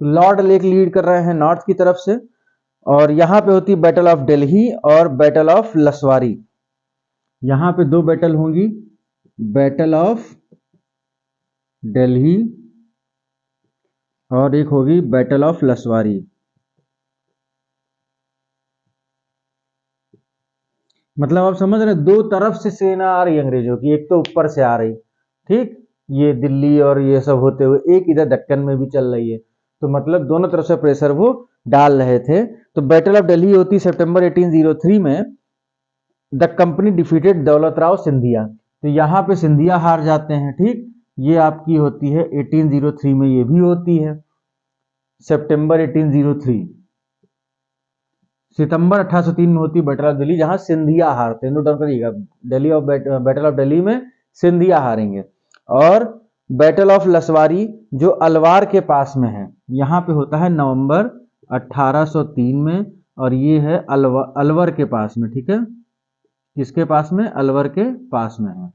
Lord lake lead कर रहे हैं नॉर्थ की तरफ से। और यहां पे होती है बैटल ऑफ दिल्ली और बैटल ऑफ लसवारी। यहां पे दो बैटल होंगी, बैटल ऑफ दिल्ली और एक होगी बैटल ऑफ लसवारी। मतलब आप समझ रहे, दो तरफ से सेना आ रही है अंग्रेजों की, एक तो ऊपर से आ रही, ठीक, ये दिल्ली और ये सब होते हुए, एक इधर दक्कन में भी चल रही है, तो मतलब दोनों तरफ से प्रेशर वो डाल रहे थे। तो बैटल ऑफ दिल्ली होती सितंबर 1803 में। द कंपनी डिफीटेड दौलत राव सिंधिया, तो यहाँ पे सिंधिया हार जाते हैं, ठीक, ये आपकी होती है 1803 में, ये भी होती है सितंबर 1803। सितंबर 1803 में होती है बैटल ऑफ दिल्ली, जहां सिंधिया हारते हैं, नोट डाउन करिएगा, Delhi of battle of Delhi में सिंधिया हारेंगे। और बैटल ऑफ लसवारी जो अलवार के पास में है, यहाँ पे होता है नवंबर 1803 में, और ये है अलवर के पास में, ठीक है, किसके पास में, अलवर के पास में है,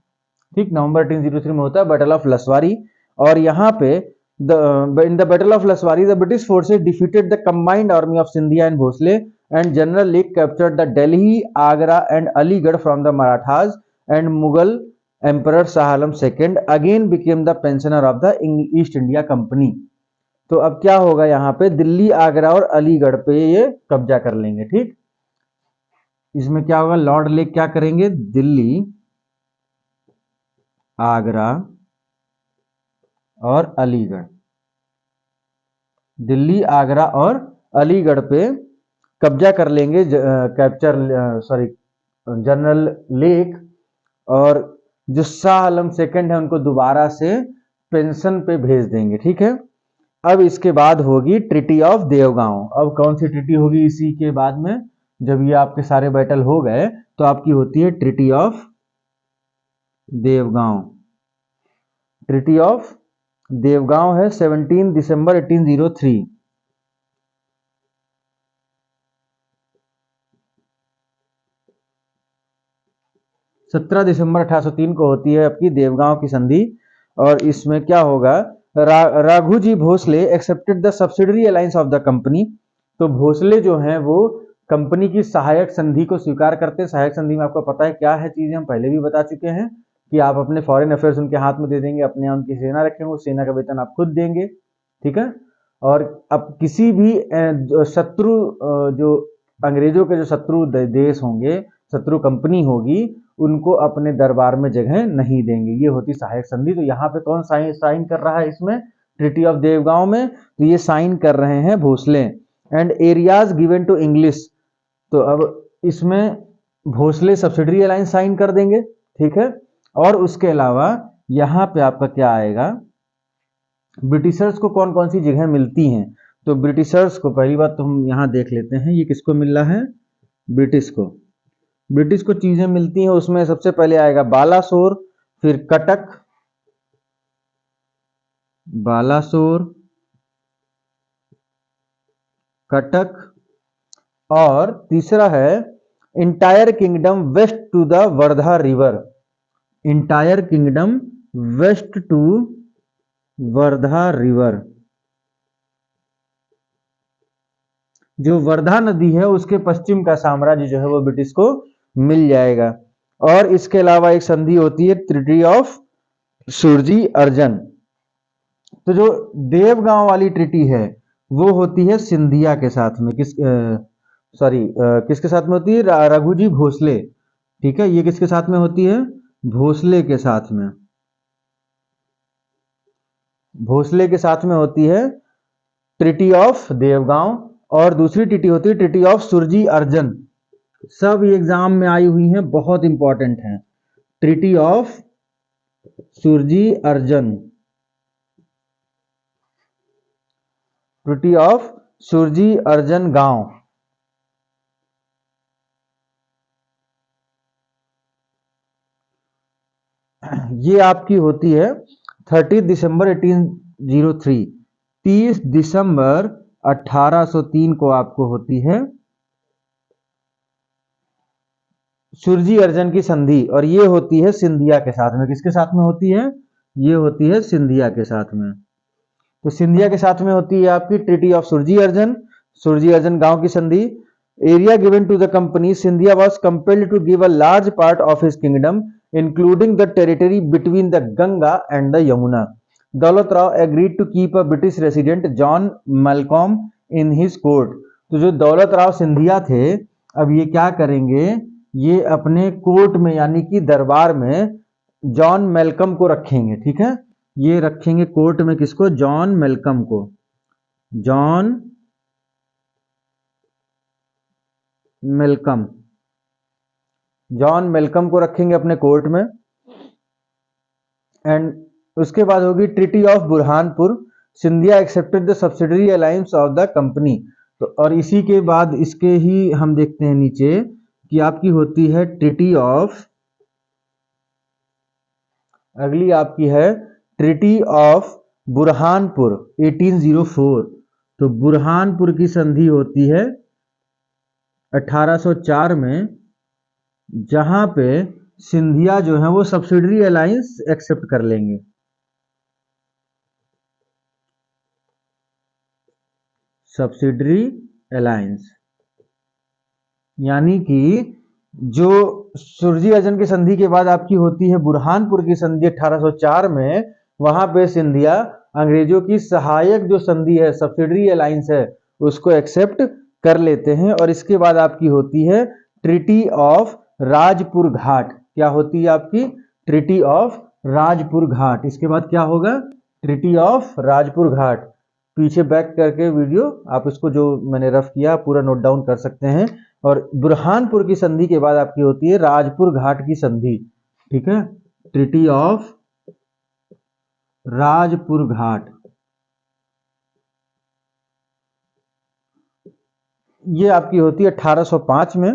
ठीक, नवंबर 1803 में होता है बैटल ऑफ लसवारी। और यहाँ पे in the battle of Laswari, the British forces defeated the combined army of Scindia and Bhosle, and General Lake captured the Delhi, Agra, and Aligarh from the Marathas, and Mughal Emperor Shah Alam II again became the pensioner of the East India Company। तो अब क्या होगा, यहाँ पे दिल्ली, आगरा और अलीगढ़ पे ये कब्जा कर लेंगे, ठीक। इसमें क्या होगा, लॉर्ड लेक क्या करेंगे, दिल्ली, आगरा और अलीगढ़, दिल्ली, आगरा और अलीगढ़ पे कब्जा कर लेंगे, कैप्चर, सॉरी, जनरल लेक, और जो शाह आलम सेकंड है उनको दोबारा से पेंशन पे भेज देंगे, ठीक है। अब इसके बाद होगी ट्रीटी ऑफ देवगांव। अब कौन सी ट्रीटी होगी इसी के बाद में, जब ये आपके सारे बैटल हो गए तो आपकी होती है treaty of Devgaon. Treaty of Devgaon है 17 दिसंबर 1803। 17 दिसंबर 1803 को होती है आपकी देवगांव की संधि। और इसमें क्या होगा, Raghuji Bhonsle accepted the subsidiary alliance of the company. तो भोसले जो हैं वो कंपनी की सहायक संधि को स्वीकार करते हैं। सहायक संधि में आपको पता है क्या है चीजें, हम पहले भी बता चुके हैं कि आप अपने फॉरेन अफेयर्स उनके हाथ में दे देंगे, अपने यहाँ उनकी सेना रखेंगे, उस सेना का वेतन आप खुद देंगे, ठीक है। और अब किसी भी शत्रु, जो अंग्रेजों के जो शत्रु देश होंगे, शत्रु कंपनी होगी, उनको अपने दरबार में जगह नहीं देंगे, ये होती सहायक संधि। तो यहाँ पे कौन साइन कर रहा है इसमें, ट्रीटी ऑफ देवगांव में, तो ये साइन कर रहे हैं Bhosle. And areas given to English, तो अब इसमें भोसले सब्सिडरी अलायंस साइन कर देंगे, ठीक है। और उसके अलावा यहाँ पे आपका क्या आएगा, ब्रिटिशर्स को कौन कौन सी जगह मिलती हैं। तो ब्रिटिशर्स को पहली बात तो हम यहाँ देख लेते हैं, ये किसको मिल रहा है, ब्रिटिश को। ब्रिटिश को चीजें मिलती हैं, उसमें सबसे पहले आएगा बालासोर, फिर कटक, बालासोर, कटक, और तीसरा है entire kingdom west to the Wardha river. Entire kingdom west to Wardha river, जो वर्धा नदी है उसके पश्चिम का साम्राज्य जो है वो ब्रिटिश को मिल जाएगा। और इसके अलावा एक संधि होती है ट्रीटी ऑफ सुरजी अर्जन। तो जो देवगांव वाली ट्रीटी है वो होती है सिंधिया के साथ में, किसके साथ में होती है, रघुजी भोसले, ठीक है। ये किसके साथ में होती है, भोसले के साथ में, भोसले के साथ में होती है ट्रीटी ऑफ देवगांव। और दूसरी ट्रीटी होती है ट्रीटी ऑफ सुरजी अर्जन। सब एग्जाम में आई हुई हैं, बहुत इंपॉर्टेंट है। Treaty of Surji Arjan, treaty of Surji Arjangaon, ये आपकी होती है 30 दिसंबर 1803। 30 दिसंबर 1803 को आपको होती है सुरजी अर्जन की संधि। और ये होती है सिंधिया के साथ में, किसके साथ में होती है, ये होती है सिंधिया के साथ में। तो सिंधिया के साथ में होती है आपकी treaty of Surji Arjangaon की संधि। Area given to the company, Scindia was compelled to give a large part of his kingdom including the territory between the Ganga and the Yamuna. Daulat Rao agreed to keep a British resident John Malcolm in his court. तो जो दौलत राव सिंधिया थे, अब ये क्या करेंगे, ये अपने कोर्ट में यानी कि दरबार में जॉन मेलकम को रखेंगे, ठीक है। ये रखेंगे कोर्ट में किसको? जॉन मेलकम को। जॉन मेलकम, जॉन मेलकम को रखेंगे अपने कोर्ट में। एंड उसके बाद होगी treaty of Burhanpur, Scindia accepted the subsidiary alliance of the company. तो और इसी के बाद इसके ही हम देखते हैं नीचे कि आपकी होती है ट्रीटी ऑफ, अगली आपकी है ट्रीटी ऑफ बुरहानपुर 1804। तो बुरहानपुर की संधि होती है 1804 में, जहां पे सिंधिया जो है वो सब्सिडरी अलायंस एक्सेप्ट कर लेंगे। सब्सिडरी अलायंस यानी कि जो सुरजी अर्जन की संधि के बाद आपकी होती है बुरहानपुर की संधि 1804 में, वहां पे सिंधिया अंग्रेजों की सहायक जो संधि है, सब्सिडरी अलायंस है, उसको एक्सेप्ट कर लेते हैं। और इसके बाद आपकी होती है ट्रीटी ऑफ राजपुर घाट। क्या होती है आपकी? ट्रीटी ऑफ राजपुर घाट। इसके बाद क्या होगा? ट्रीटी ऑफ राजपुर घाट। पीछे बैक करके वीडियो आप इसको जो मैंने रफ किया पूरा नोट डाउन कर सकते हैं। और बुरहानपुर की संधि के बाद आपकी होती है राजपुर घाट की संधि, ठीक है। ट्रीटी ऑफ राजपुर घाट, ये आपकी होती है 1805 में,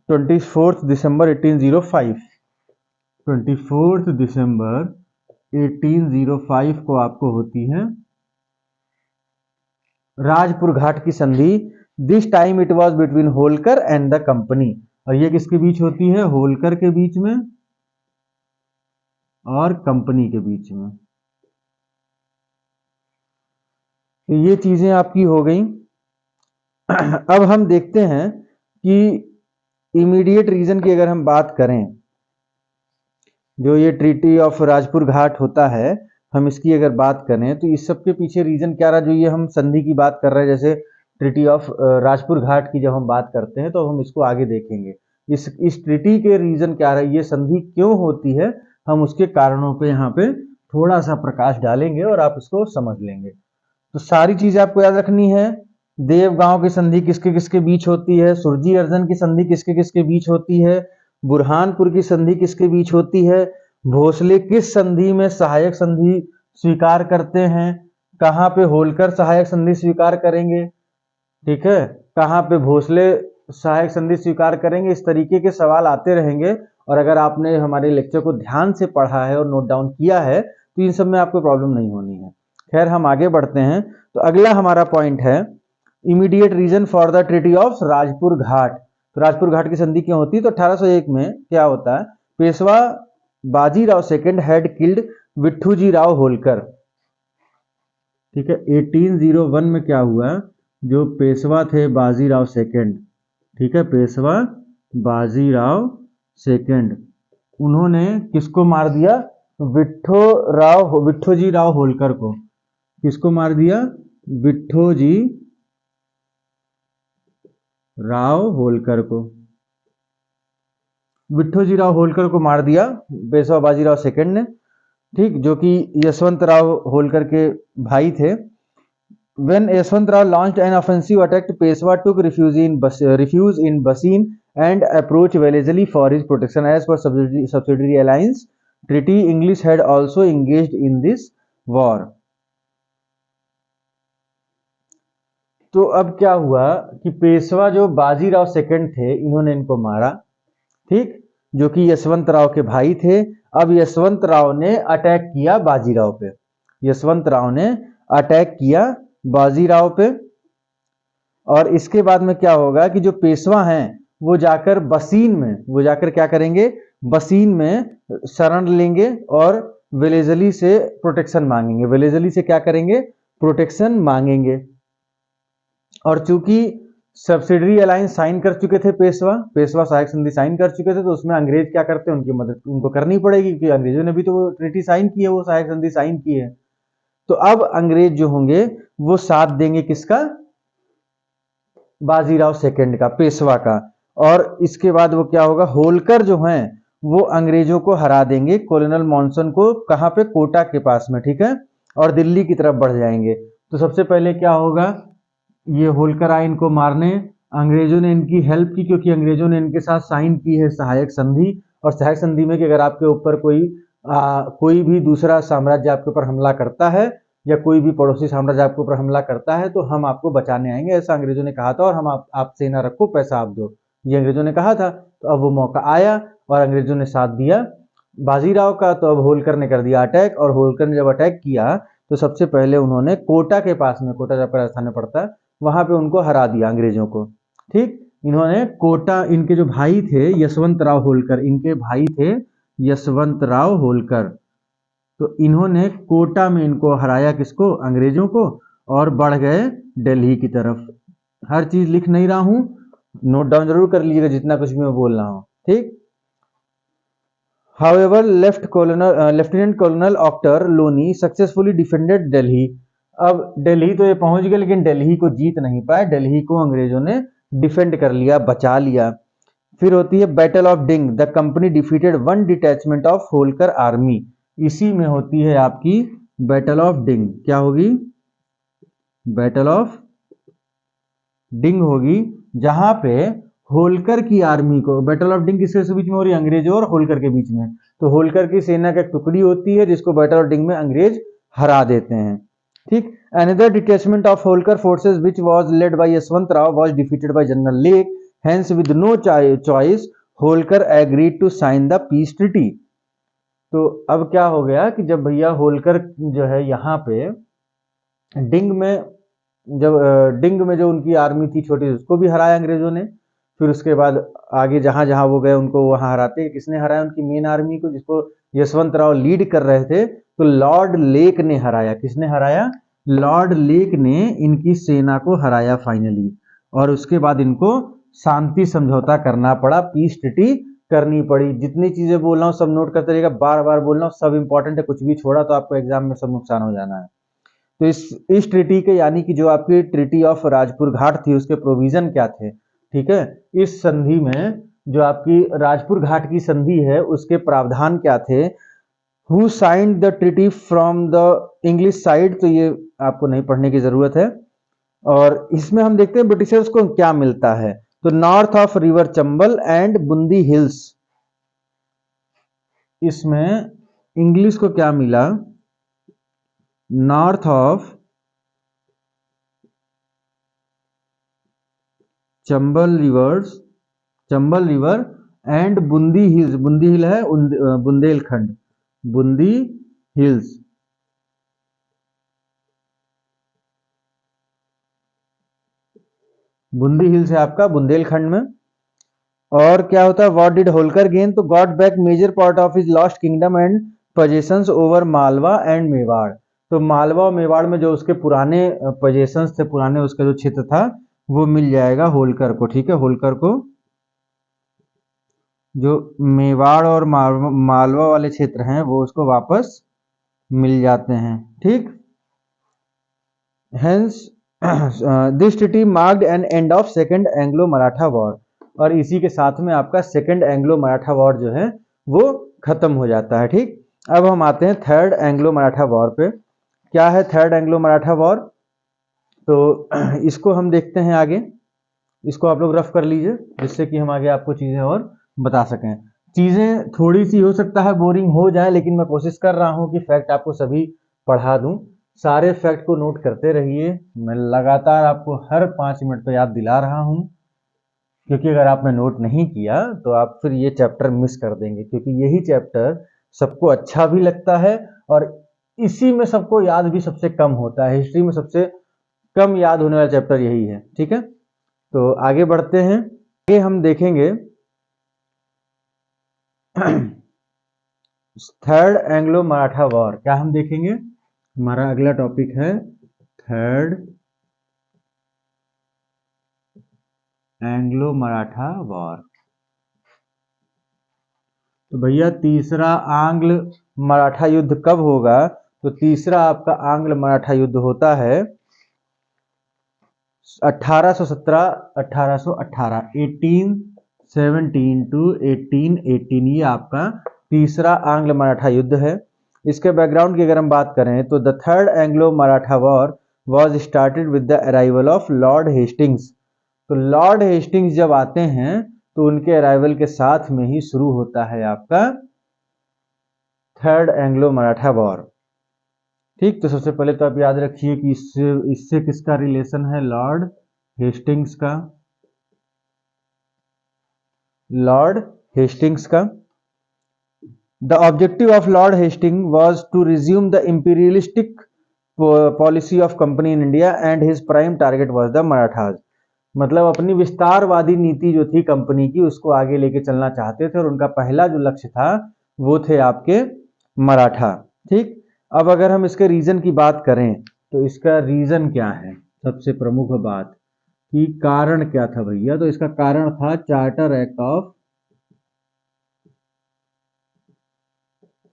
24 दिसंबर 1805। 24 दिसंबर 1805 को आपको होती है राजपुर घाट की संधि। This time it was between Holkar and the company. और ये किसके बीच होती है? होलकर के बीच में और कंपनी के बीच में। तो ये चीजें आपकी हो गई। अब हम देखते हैं कि इमीडिएट रीजन की अगर हम बात करें, जो ये ट्रीटी ऑफ राजपुर घाट होता है, हम इसकी अगर बात करें तो इस सब के पीछे रीजन क्या रहा? जो ये हम संधि की बात कर रहे हैं, जैसे ट्रीटी ऑफ राजपुर घाट की जब हम बात करते हैं तो हम इसको आगे देखेंगे। इस ट्रीटी के रीजन क्या रहा, ये संधि क्यों होती है, हम उसके कारणों पे यहाँ पे थोड़ा सा प्रकाश डालेंगे और आप इसको समझ लेंगे। तो सारी चीजें आपको याद रखनी है। देवगांव की संधि किसके किसके बीच होती है? सुरजी अर्जन की संधि किसके किसके बीच होती है? बुरहानपुर की संधि किसके बीच होती है? भोसले किस संधि में सहायक संधि स्वीकार करते हैं? कहाँ पे होलकर सहायक संधि स्वीकार करेंगे, ठीक है, कहाँ पे भोसले सहायक संधि स्वीकार करेंगे? इस तरीके के सवाल आते रहेंगे। और अगर आपने हमारे लेक्चर को ध्यान से पढ़ा है और नोट डाउन किया है तो इन सब में आपको प्रॉब्लम नहीं होनी है। खैर, हम आगे बढ़ते हैं। तो अगला हमारा पॉइंट है immediate reason for the treaty of Rajpur Ghat. तो राजपुर घाट की संधि क्यों होती है? तो 1801 में क्या होता है? Peshwa Bajirao second had killed Vitthuji Rao Holkar, ठीक है। 1801 में क्या हुआ? जो पेशवा थे बाजीराव सेकंड, ठीक है, पेशवा बाजीराव सेकंड, उन्होंने किसको मार दिया? विट्ठोजी राव होलकर को। किसको मार दिया? विट्ठोजी राव होलकर को। विट्ठोजी राव होलकर को मार दिया पेशवा बाजीराव सेकंड ने, ठीक, जो कि यशवंत राव होलकर के भाई थे। When Yashwantrao launched an offensive attack, Peshwa took refuge in Bassein and approached Wellesley for his protection. As per subsidiary alliance treaty, English had also engaged in this war. तो अब क्या हुआ कि पेशवा जो बाजीराव सेकंड थे, इन्होंने इनको मारा, ठीक, जो कि यशवंत राव के भाई थे। अब यशवंत राव ने अटैक किया बाजीराव पे। यशवंत राव ने अटैक किया बाजीराव पे। और इसके बाद में क्या होगा कि जो पेशवा हैं वो जाकर बसीन में, वो जाकर क्या करेंगे? बसीन में शरण लेंगे और वेलेजली से प्रोटेक्शन मांगेंगे। वेलेजली से क्या करेंगे? प्रोटेक्शन मांगेंगे। और चूंकि सब्सिडरी अलायंस साइन कर चुके थे पेशवा सहायक संधि साइन कर चुके थे, तो उसमें अंग्रेज क्या करते हैं? उनकी मदद उनको करनी पड़ेगी, क्योंकि अंग्रेजों ने भी तो वो ट्रीटी साइन की है, वो सहायक संधि साइन की है। तो अब अंग्रेज जो होंगे वो साथ देंगे किसका? बाजीराव सेकंड का, पेशवा का। और इसके बाद वो क्या होगा, होलकर जो हैं वो अंग्रेजों को हरा देंगे कॉलोनल मॉनसन को, कहाँ पे, कोटा के पास में, ठीक है, और दिल्ली की तरफ बढ़ जाएंगे। तो सबसे पहले क्या होगा, ये होलकर आए इनको मारने, अंग्रेजों ने इनकी हेल्प की क्योंकि अंग्रेजों ने इनके साथ साइन की है सहायक संधि, और सहायक संधि में कि अगर आपके ऊपर कोई भी दूसरा साम्राज्य आपके ऊपर हमला करता है या कोई भी पड़ोसी साम्राज्य आपके ऊपर हमला करता है तो हम आपको बचाने आएंगे, ऐसा अंग्रेजों ने कहा था, और हम आप सेना रखो, पैसा आप दो, ये अंग्रेजों ने कहा था। तो अब वो मौका आया और अंग्रेजों ने साथ दिया बाजीराव का, तो अब होलकर ने कर दिया अटैक, और होलकर ने जब अटैक किया तो सबसे पहले उन्होंने कोटा के पास में, कोटा जब राजस्थान में पड़ता है, वहां पे उनको हरा दिया अंग्रेजों को। ठीक, इन्होंने कोटा, इनके जो भाई थे यशवंत राव होलकर, इनके भाई थे यशवंत राव होलकर, तो इन्होंने कोटा में इनको हराया, किसको, अंग्रेजों को, और बढ़ गए दिल्ली की तरफ। हर चीज लिख नहीं रहा हूं, नोट डाउन जरूर कर लीजिएगा जितना कुछ भी मैं बोल रहा हूं, ठीक। However, lieutenant colonel Ochterlony successfully defended Delhi. अब दिल्ली तो ये पहुंच गए लेकिन दिल्ली को जीत नहीं पाए, दिल्ली को अंग्रेजों ने डिफेंड कर लिया, बचा लिया। फिर होती है battle of ding, the company defeated one detachment of Holkar army. इसी में होती है आपकी बैटल ऑफ डिंग, क्या होगी, बैटल ऑफ डिंग होगी, जहां पे होलकर की आर्मी को, बैटल ऑफ डिंग किसके बीच में हो रही है, अंग्रेजों और होलकर के बीच में। तो होलकर की सेना का एक टुकड़ी होती है जिसको बैटल ऑफ डिंग में अंग्रेज हरा देते हैं, ठीक। Another detachment of Holkar forces which was led by Yashwant Rao was defeated by General Lake, hence with no choice Holkar agreed to sign the peace treaty. तो अब क्या हो गया कि जब भैया होलकर जो है यहाँ पे डिंग में, जब डिंग में जो उनकी आर्मी थी छोटी, उसको भी हराया अंग्रेजों ने। फिर उसके बाद आगे जहां जहां वो गए उनको वहां हराते, किसने हराया उनकी मेन आर्मी को, जिसको यशवंत राव लीड कर रहे थे, तो लॉर्ड लेक ने हराया। किसने हराया, लॉर्ड लेक ने इनकी सेना को हराया फाइनली, और उसके बाद इनको शांति समझौता करना पड़ा, पीस ट्रीटी करनी पड़ी। जितनी चीजें बोल रहा हूँ सब नोट करते रहिएगा, बार बार बोल रहा हूँ, सब इंपॉर्टेंट है, कुछ भी छोड़ा तो आपको एग्जाम में सब नुकसान हो जाना है। तो इस ट्रीटी के, यानी कि जो आपकी ट्रीटी ऑफ राजपुर घाट थी, उसके प्रोविजन क्या थे, ठीक है। इस संधि में जो आपकी राजपुर घाट की संधि है उसके प्रावधान क्या थे, who signed the treaty from the English side, तो ये आपको नहीं पढ़ने की जरूरत है। और इसमें हम देखते हैं ब्रिटिशर्स को क्या मिलता है, तो north of river Chambal and Bundi hills, इसमें इंग्लिश को क्या मिला, north of Chambal river and Bundi hills, Bundi hill है बुंदेलखंड, बूंदी हिल्स, बूंदी हिल्स है आपका बुंदेलखंड में। और क्या होता है, व्हाट डिड होलकर गेन, तो got back major part of his lost kingdom and possessions over Malwa and Mewar. तो मालवा और मेवाड़ में जो उसके पुराने पोजेशंस थे, पुराने उसका जो क्षेत्र था, वो मिल जाएगा होलकर को, ठीक है। होलकर को जो मेवाड़ और मालवा वाले क्षेत्र हैं वो उसको वापस मिल जाते हैं, ठीक। Hence this treaty marked N end of second Anglo Maratha war, और इसी के साथ में आपका सेकंड एंग्लो मराठा वॉर जो है वो खत्म हो जाता है, ठीक। अब हम आते हैं थर्ड एंग्लो मराठा वॉर पे। क्या है थर्ड एंग्लो मराठा वॉर, तो इसको हम देखते हैं आगे, इसको आप लोग रफ कर लीजिए जिससे कि हम आगे आपको चीजें और बता सकें। चीजें थोड़ी सी हो सकता है बोरिंग हो जाए, लेकिन मैं कोशिश कर रहा हूं कि फैक्ट आपको सभी पढ़ा दूं। सारे फैक्ट को नोट करते रहिए, मैं लगातार आपको हर 5 मिनट पे याद दिला रहा हूं, क्योंकि अगर आपने नोट नहीं किया तो आप फिर ये चैप्टर मिस कर देंगे, क्योंकि यही चैप्टर सबको अच्छा भी लगता है और इसी में सबको याद भी सबसे कम होता है। हिस्ट्री में सबसे कम याद होने वाला चैप्टर यही है, ठीक है। तो आगे बढ़ते हैं, आगे हम देखेंगे थर्ड एंग्लो मराठा वॉर। क्या हम देखेंगे, हमारा अगला टॉपिक है थर्ड एंग्लो मराठा वॉर। तो भैया तीसरा आंग्ल मराठा युद्ध कब होगा, तो तीसरा आपका आंग्ल मराठा युद्ध होता है 1817 1818, 17 to 1818, ये आपका तीसरा आंग्ल मराठा युद्ध है। इसके बैकग्राउंड की अगर हम बात करें तो the third Anglo Maratha war was started with the arrival of Lord Hastings. तो लॉर्ड हेस्टिंग्स जब आते हैं तो उनके अराइवल के साथ में ही शुरू होता है आपका थर्ड एंग्लो मराठा वॉर। ठीक, तो सबसे पहले तो आप याद रखिए कि इससे किसका रिलेशन है, लॉर्ड हेस्टिंग्स का, लॉर्ड हेस्टिंग्स का। The objective of Lord Hasting was to resume the imperialistic policy of company in India and his prime target was the Marathas. मतलब अपनी विस्तारवादी नीति जो थी कंपनी की उसको आगे लेके चलना चाहते थे और उनका पहला जो लक्ष्य था वो थे आपके मराठा। ठीक, अब अगर हम इसके रीजन की बात करें तो इसका रीजन क्या है, सबसे प्रमुख बात कि कारण क्या था भैया, तो इसका कारण था चार्टर एक्ट ऑफ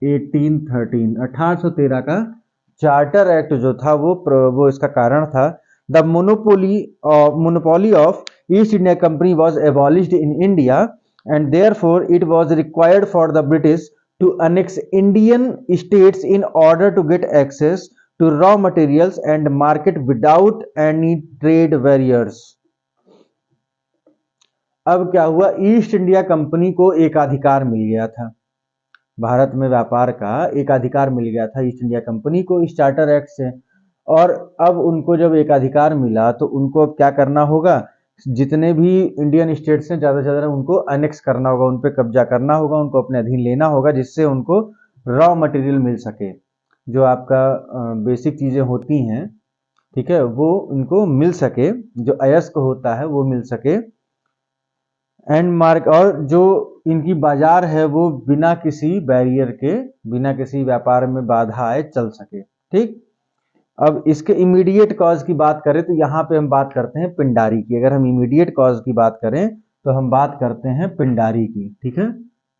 1813 का चार्टर एक्ट जो था वो इसका कारण था। The monopoly of East India Company was abolished in India and therefore it was required for the British to annex Indian states in order to get access to raw materials and market without any trade barriers. अब क्या हुआ, east India company को एकाधिकार मिल गया था, भारत में व्यापार का एकाधिकार मिल गया था ईस्ट इंडिया कंपनी को इस चार्टर एक्ट से। और अब उनको जब एकाधिकार मिला तो उनको अब क्या करना होगा, जितने भी इंडियन स्टेट्स हैं ज़्यादा से ज़्यादा उनको अनेक्स करना होगा, उन पर कब्जा करना होगा, उनको अपने अधीन लेना होगा, जिससे उनको रॉ मटेरियल मिल सके, जो आपका बेसिक चीज़ें होती हैं, ठीक है, वो उनको मिल सके, जो अयस्क होता है वो मिल सके, एंड मार्क, और जो इनकी बाजार है वो बिना किसी बैरियर के, बिना किसी व्यापार में बाधा आए चल सके। ठीक, अब इसके इमीडिएट कॉज की बात करें तो यहाँ पे हम बात करते हैं पिंडारी की। अगर हम इमीडिएट कॉज की बात करें तो हम बात करते हैं पिंडारी की। ठीक है,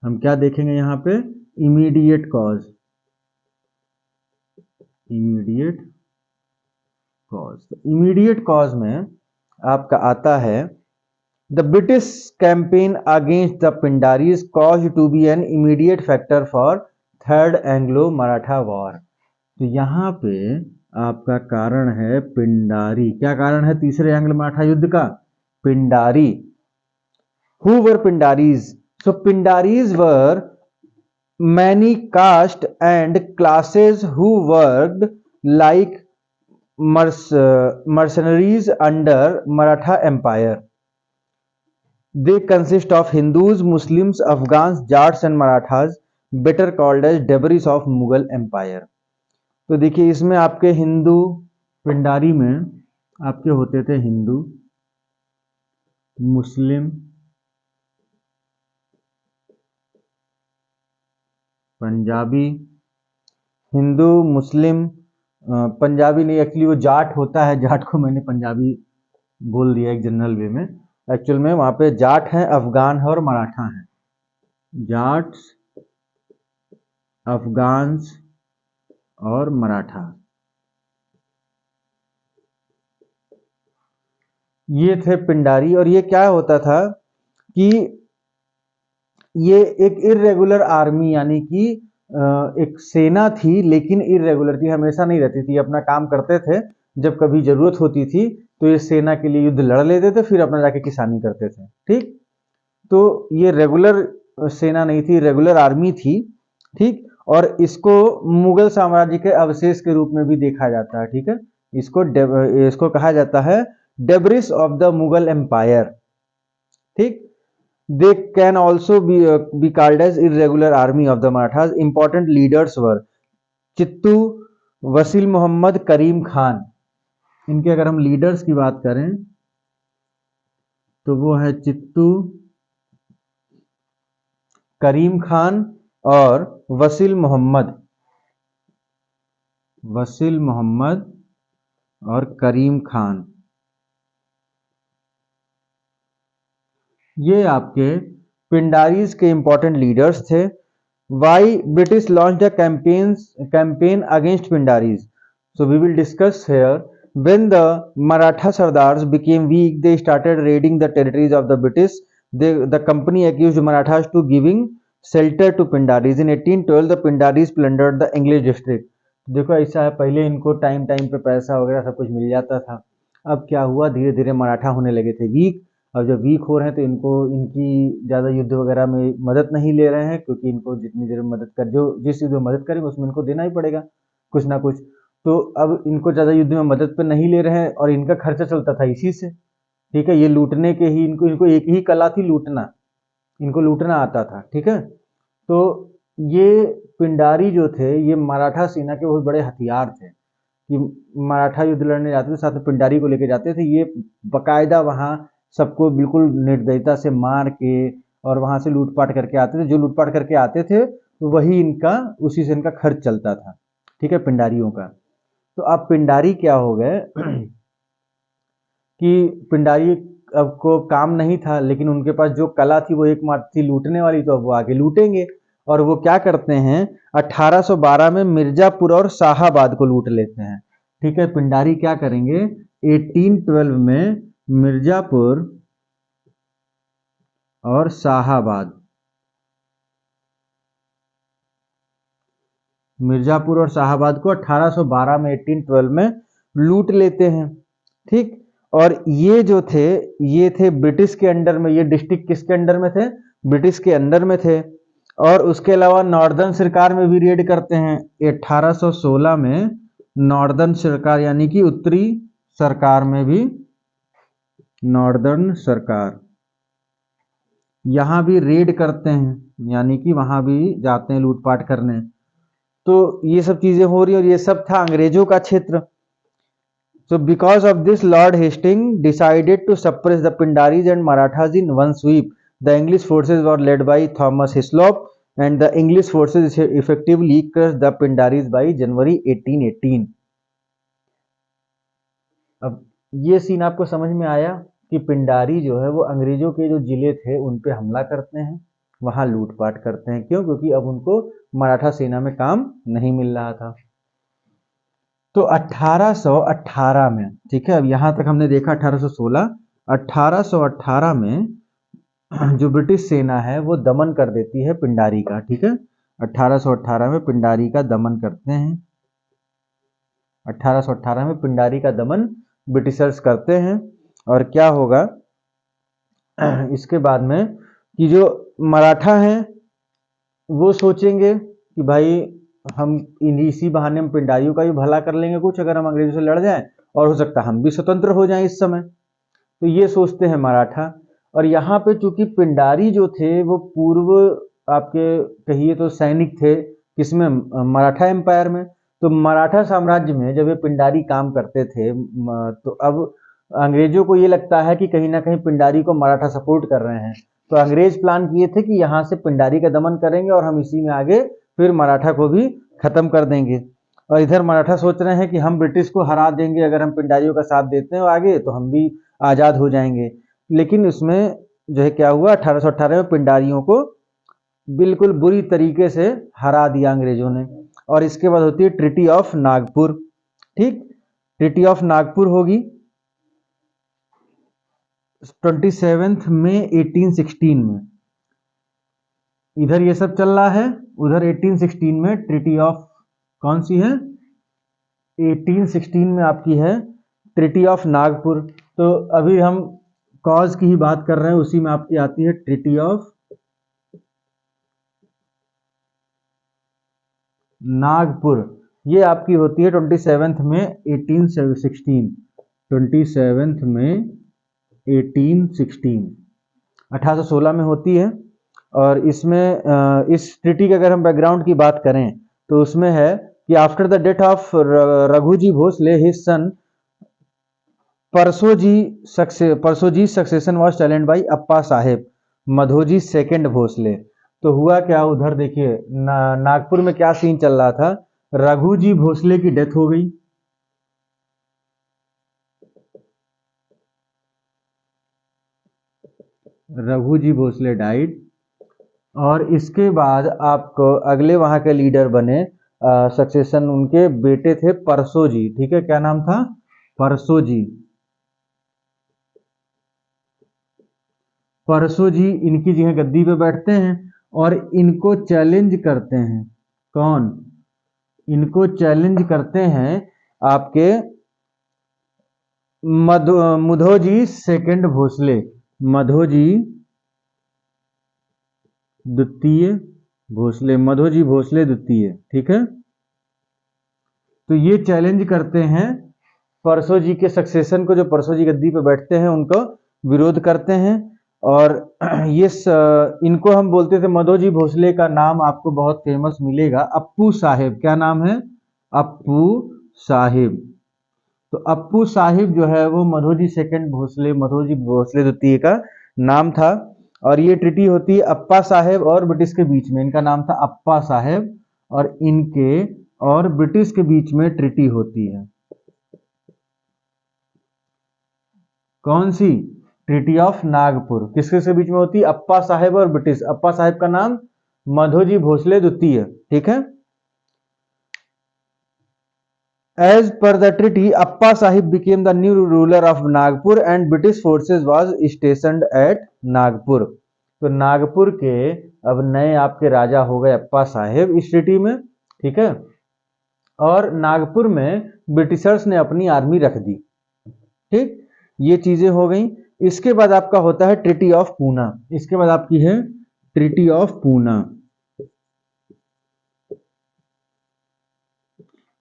हम क्या देखेंगे यहाँ पे, इमीडिएट कॉज, इमीडिएट कॉज। तो इमीडिएट कॉज में आपका आता है The British campaign against the Pindaris caused to be an immediate factor for Third Anglo-Maratha War। तो यहाँ पे आपका कारण है पिंडारी। क्या कारण है तीसरे एंग्लो मराठा युद्ध का, Pindari. Who were Pindaris? So Pindaris were many caste and classes who worked like mercenaries under Maratha Empire। They consist of Hindus, Muslims, Afghans, Jats and Marathas, better called as debris of Mughal Empire। तो देखिए इसमें आपके हिंदू, पिंडारी में आपके होते थे हिंदू, मुस्लिम, पंजाबी, हिंदू मुस्लिम, पंजाबी नहीं, actually वो जाट होता है, जाट को मैंने पंजाबी बोल दिया एक जनरल वे में, एक्चुअल में वहां पे जाट हैं, अफगान है और मराठा हैं, जाट्स, अफगान्स और मराठा, ये थे पिंडारी। और ये क्या होता था कि ये एक इर्रेगुलर आर्मी, यानी कि एक सेना थी, लेकिन इर्रेगुलर थी, हमेशा नहीं रहती थी, अपना काम करते थे, जब कभी जरूरत होती थी तो ये सेना के लिए युद्ध लड़ लेते थे, फिर अपना जाके किसानी करते थे। ठीक, तो ये रेगुलर सेना नहीं थी, रेगुलर आर्मी थी। ठीक, और इसको मुगल साम्राज्य के अवशेष के रूप में भी देखा जाता है। ठीक है, इसको कहा जाता है debris of the Mughal empire. ठीक, they can also be called as irregular army of the Marathas. Important leaders were Chitu, Wasil Mohammad, Karim Khan. इनके अगर हम लीडर्स की बात करें तो वो है चित्तू, करीम खान और वसील मोहम्मद, वसील मोहम्मद और करीम खान। ये आपके पिंडारीज के इंपॉर्टेंट लीडर्स थे। Why British launch the campaign against Pindaris, so we will discuss here. When the Maratha Sardars became weak, they started raiding the territories of the British the company accused Marathas to giving shelter to Pindaris in 1812 the Pindaris plundered the English district. देखो ऐसा है, पहले इनको time time पे पैसा वगैरह सब कुछ मिल जाता था। अब क्या हुआ, धीरे धीरे मराठा होने लगे थे वीक। और जब वीक हो रहे हैं तो इनको इनकी ज़्यादा युद्ध वगैरह में मदद नहीं ले रहे हैं, क्योंकि इनको जितनी देर मदद कर जो जिस युद्ध में मदद करेंगे उसमें इनको देना ही पड़ेगा कुछ ना कुछ। तो अब इनको ज़्यादा युद्ध में मदद पे नहीं ले रहे हैं और इनका खर्चा चलता था इसी से। ठीक है, ये लूटने के ही इनको एक ही कला थी, लूटना। इनको लूटना आता था। ठीक है, तो ये पिंडारी जो थे ये मराठा सेना के बहुत बड़े हथियार थे कि मराठा युद्ध लड़ने जाते थे साथ में पिंडारी को लेके जाते थे। ये बकायदा वहाँ सबको बिल्कुल निर्दयता से मार के और वहाँ से लूटपाट करके आते थे। जो लूटपाट करके आते थे तो वही इनका, उसी से इनका खर्च चलता था। ठीक है, पिंडारियों का। तो अब पिंडारी क्या हो गए कि पिंडारी अब को काम नहीं था, लेकिन उनके पास जो कला थी वो एकमात्र थी लूटने वाली, तो अब वो आगे लूटेंगे। और वो क्या करते हैं, 1812 में मिर्जापुर और शाहाबाद को लूट लेते हैं। ठीक है, पिंडारी क्या करेंगे, 1812 में मिर्जापुर और शाहाबाद, मिर्जापुर और शाहाबाद को 1812 में 1812 में लूट लेते हैं। ठीक, और ये जो थे ये थे ब्रिटिश के अंडर में। ये डिस्ट्रिक्ट किसके अंडर में थे, ब्रिटिश के अंडर में थे। और उसके अलावा नॉर्दर्न सरकार में भी रेड करते हैं। 1816 में नॉर्दर्न सरकार यानी कि उत्तरी सरकार में भी, नॉर्दर्न सरकार यहाँ भी रेड करते हैं, यानी कि वहां भी जाते हैं लूटपाट करने। तो ये सब चीजें हो रही और ये सब था अंग्रेजों का क्षेत्र। So because of this, Lord Hastings decided to suppress the Pindaris and Marathas in one sweep. The English forces were led by Thomas Hislop, and the English forces effectively crushed the Pindaris by January 1818. अब ये scene आपको समझ में आया कि पिंडारी जो है वो अंग्रेजों के जो जिले थे उन पे हमला करते हैं, वहां लूटपाट करते हैं। क्यों? क्योंकि अब उनको मराठा सेना में काम नहीं मिल रहा था। तो 1818 में, ठीक है, अब यहां तक हमने देखा 1816। 1818 में जो ब्रिटिश सेना है वो दमन कर देती है पिंडारी का। ठीक है, 1818 में पिंडारी का दमन करते हैं। 1818 में पिंडारी का दमन ब्रिटिशर्स करते हैं। और क्या होगा इसके बाद में कि जो मराठा हैं वो सोचेंगे कि भाई हम इसी बहाने हम पिंडारियों का भी भला कर लेंगे कुछ, अगर हम अंग्रेजों से लड़ जाएं, और हो सकता है हम भी स्वतंत्र हो जाएं इस समय। तो ये सोचते हैं मराठा। और यहाँ पे चूंकि पिंडारी जो थे वो पूर्व आपके कहिए तो सैनिक थे किसमें, मराठा एम्पायर में। तो मराठा साम्राज्य में जब ये पिंडारी काम करते थे तो अब अंग्रेजों को ये लगता है कि कहीं ना कहीं पिंडारी को मराठा सपोर्ट कर रहे हैं। तो अंग्रेज प्लान किए थे कि यहाँ से पिंडारी का दमन करेंगे और हम इसी में आगे फिर मराठा को भी खत्म कर देंगे। और इधर मराठा सोच रहे हैं कि हम ब्रिटिश को हरा देंगे अगर हम पिंडारियों का साथ देते हैं आगे, तो हम भी आज़ाद हो जाएंगे। लेकिन इसमें जो है क्या हुआ, 1818 में पिंडारियों को बिल्कुल बुरी तरीके से हरा दिया अंग्रेजों ने। और इसके बाद होती है ट्रीटी ऑफ नागपुर। ठीक, ट्रीटी ऑफ नागपुर होगी 27 मई 1816 में। इधर ये सब चल रहा है, उधर 1816 में ट्रीटी ऑफ कौन सी है, 1816 में आपकी है ट्रीटी ऑफ नागपुर। तो अभी हम कॉज की ही बात कर रहे हैं, उसी में आपकी आती है ट्रीटी ऑफ नागपुर। ये आपकी होती है 27 में 1816, 27 में 1816, 1816 में होती है। और इसमें इस ट्रीटी के अगर हम बैकग्राउंड की बात करें तो उसमें है कि after the death of Raghuji Bhonsle his son Parsoji succession was challenged by Appa Saheb Madhoji second Bhonsle. तो हुआ क्या, उधर देखिए नागपुर में क्या सीन चल रहा था, रघुजी भोसले की डेथ हो गई। रघुजी भोसले डाइड। और इसके बाद आपको अगले वहां के लीडर बने सक्सेशन, उनके बेटे थे परसोजी। ठीक है, क्या नाम था, परसोजी। परसो जी इनकी जगह गद्दी पे बैठते हैं और इनको चैलेंज करते हैं। कौन? इनको चैलेंज करते हैं आपके मधोजी सेकंड भोसले, मधोजी द्वितीय भोसले, मधोजी भोसले द्वितीय। ठीक है, तो ये चैलेंज करते हैं परसो जी के सक्सेशन को, जो परसो जी गद्दी पे बैठते हैं उनको विरोध करते हैं। और ये इनको हम बोलते थे, मधोजी भोसले का नाम आपको बहुत फेमस मिलेगा, अप्पू साहेब। क्या नाम है? अप्पू साहिब। तो अप्पू साहिब जो है वो मधोजी सेकंड भोसले, मधोजी भोसले द्वितीय का नाम था। और ये ट्रीटी होती है अप्पा साहेब और ब्रिटिश के बीच में। इनका नाम था अप्पा साहेब और इनके और ब्रिटिश के बीच में ट्रीटी होती है। कौन सी? Treaty of Nagpur. किसके बीच में होती है? अप्पा साहेब और ब्रिटिश। अप्पा साहेब का नाम मधोजी भोसले द्वितीय। ठीक है, As per the treaty, Appa Sahib became the new ruler of Nagpur and British forces was stationed at Nagpur. तो नागपुर के अब नए आपके राजा हो गए अप्पा साहेब इस ट्रीटी में। ठीक है, और नागपुर में ब्रिटिशर्स ने अपनी आर्मी रख दी। ठीक, ये चीजें हो गई। इसके बाद आपका होता है ट्रीटी ऑफ पूना। इसके बाद आपकी है ट्रीटी ऑफ पूना।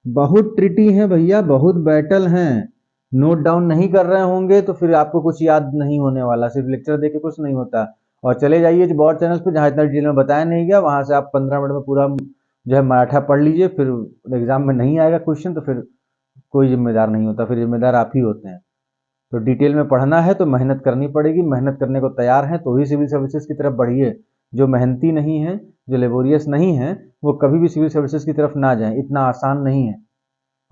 बहुत ट्रीटी है भैया, बहुत बैटल हैं। नोट डाउन नहीं कर रहे होंगे तो फिर आपको कुछ याद नहीं होने वाला, सिर्फ लेक्चर देके कुछ नहीं होता। और चले जाइए जो बॉर्ड चैनल पे, जहाँ इतना डिटेल में बताया नहीं गया, वहां से आप 15 मिनट में पूरा जो है मराठा पढ़ लीजिए। फिर एग्जाम में नहीं आएगा क्वेश्चन तो फिर कोई जिम्मेदार नहीं होता, फिर जिम्मेदार आप ही होते हैं। तो डिटेल में पढ़ना है तो मेहनत करनी पड़ेगी। मेहनत करने को तैयार हैं तो ही सिविल सर्विसेज की तरफ बढ़िए। जो मेहनती नहीं है, जो लेबोरियस नहीं है, वो कभी भी सिविल सर्विसेज की तरफ ना जाएं। इतना आसान नहीं है,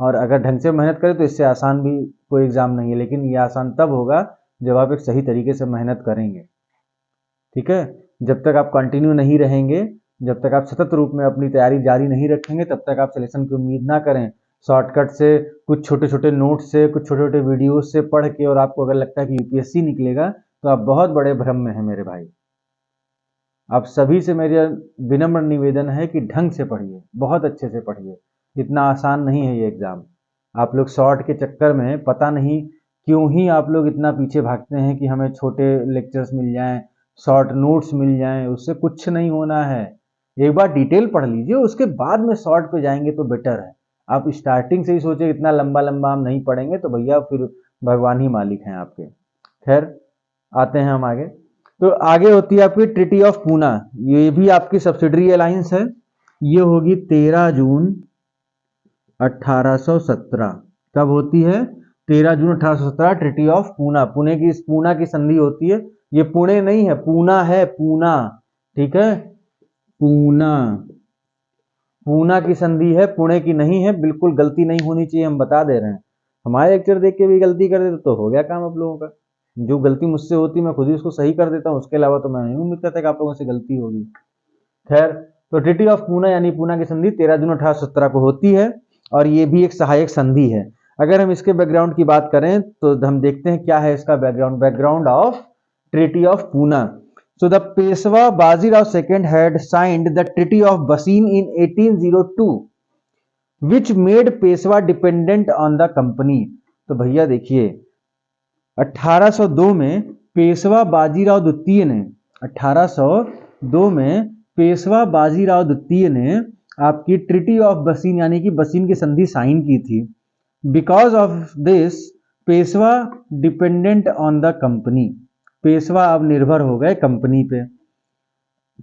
और अगर ढंग से मेहनत करें तो इससे आसान भी कोई एग्ज़ाम नहीं है। लेकिन ये आसान तब होगा जब आप एक सही तरीके से मेहनत करेंगे। ठीक है, जब तक आप कंटिन्यू नहीं रहेंगे, जब तक आप सतत रूप में अपनी तैयारी जारी नहीं रखेंगे, तब तक आप सिलेक्शन की उम्मीद ना करें। शॉर्टकट से, कुछ छोटे छोटे नोट से, कुछ छोटे छोटे वीडियोस से पढ़ के, और आपको अगर लगता है कि यूपीएससी निकलेगा, तो आप बहुत बड़े भ्रम में हैं मेरे भाई। आप सभी से मेरा विनम्र निवेदन है कि ढंग से पढ़िए, बहुत अच्छे से पढ़िए। इतना आसान नहीं है ये एग्ज़ाम। आप लोग शॉर्ट के चक्कर में पता नहीं क्यों ही आप लोग इतना पीछे भागते हैं कि हमें छोटे लेक्चर्स मिल जाएं, शॉर्ट नोट्स मिल जाएं। उससे कुछ नहीं होना है। एक बार डिटेल पढ़ लीजिए, उसके बाद में शॉर्ट पे जाएंगे तो बेटर है। आप स्टार्टिंग से ही सोचे इतना लंबा लंबा हम नहीं पढ़ेंगे तो भैया फिर भगवान ही मालिक हैं आपके। खैर, आते हैं हम आगे। तो आगे होती है आपकी ट्रीटी ऑफ पूना। ये भी आपकी सब्सिडरी अलायंस है। ये होगी 13 जून 1817। कब होती है? 13 जून 1817 ट्रीटी ऑफ पूना। पूना की संधि होती है। ये पुणे नहीं है, पूना है, पूना। ठीक है, पूना, पूना की संधि है, पुणे की नहीं है। बिल्कुल गलती नहीं होनी चाहिए, हम बता दे रहे हैं। हमारे लेक्चर देख के भी गलती कर देते तो हो गया काम आप लोगों का। जो गलती मुझसे होती मैं खुद ही उसको सही कर देता हूँ, उसके अलावा तो मैं नहीं उम्मीद करता कि आप लोगों से गलती होगी। खैर, तो ट्रीटी ऑफ पूना यानी पूना की संधि 13 जून 1817 को होती है, और ये भी एक सहायक संधि है। अगर हम इसके बैकग्राउंड की बात करें तो हम देखते हैं क्या है इसका background of treaty of Poona. So the Peshwa Bajirao second had signed the treaty of बसीन इन 1802 which made Peshwa dependent on the company. तो भैया देखिए, 1802 में पेशवा बाजीराव द्वितीय ने 1802 में पेशवा बाजीराव द्वितीय ने आपकी ट्रीटी ऑफ बसीन यानी कि बसीन की संधि साइन की थी। Because of this Peshwa dependent on the company. Peshwa अब निर्भर हो गए कंपनी पे।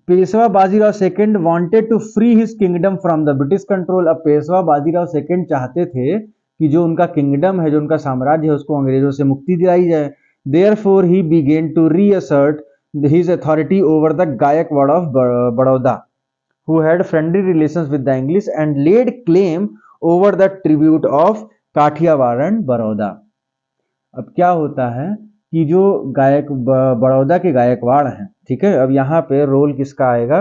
Peshwa Bajirao second wanted to free his kingdom from the British control. अब पेशवा बाजीराव सेकंड चाहते थे कि जो उनका किंगडम है, जो उनका साम्राज्य है, उसको अंग्रेजों से मुक्ति दिलाई जाए। Therefore he began to reassert his authority over the Gaikwad of Baroda, who had friendly relations with the English and laid claim over the tribute of Kathiawar and Baroda. अब क्या होता है कि जो बड़ौदा के गायकवाड़ हैं, ठीक है, अब यहाँ पे रोल किसका आएगा?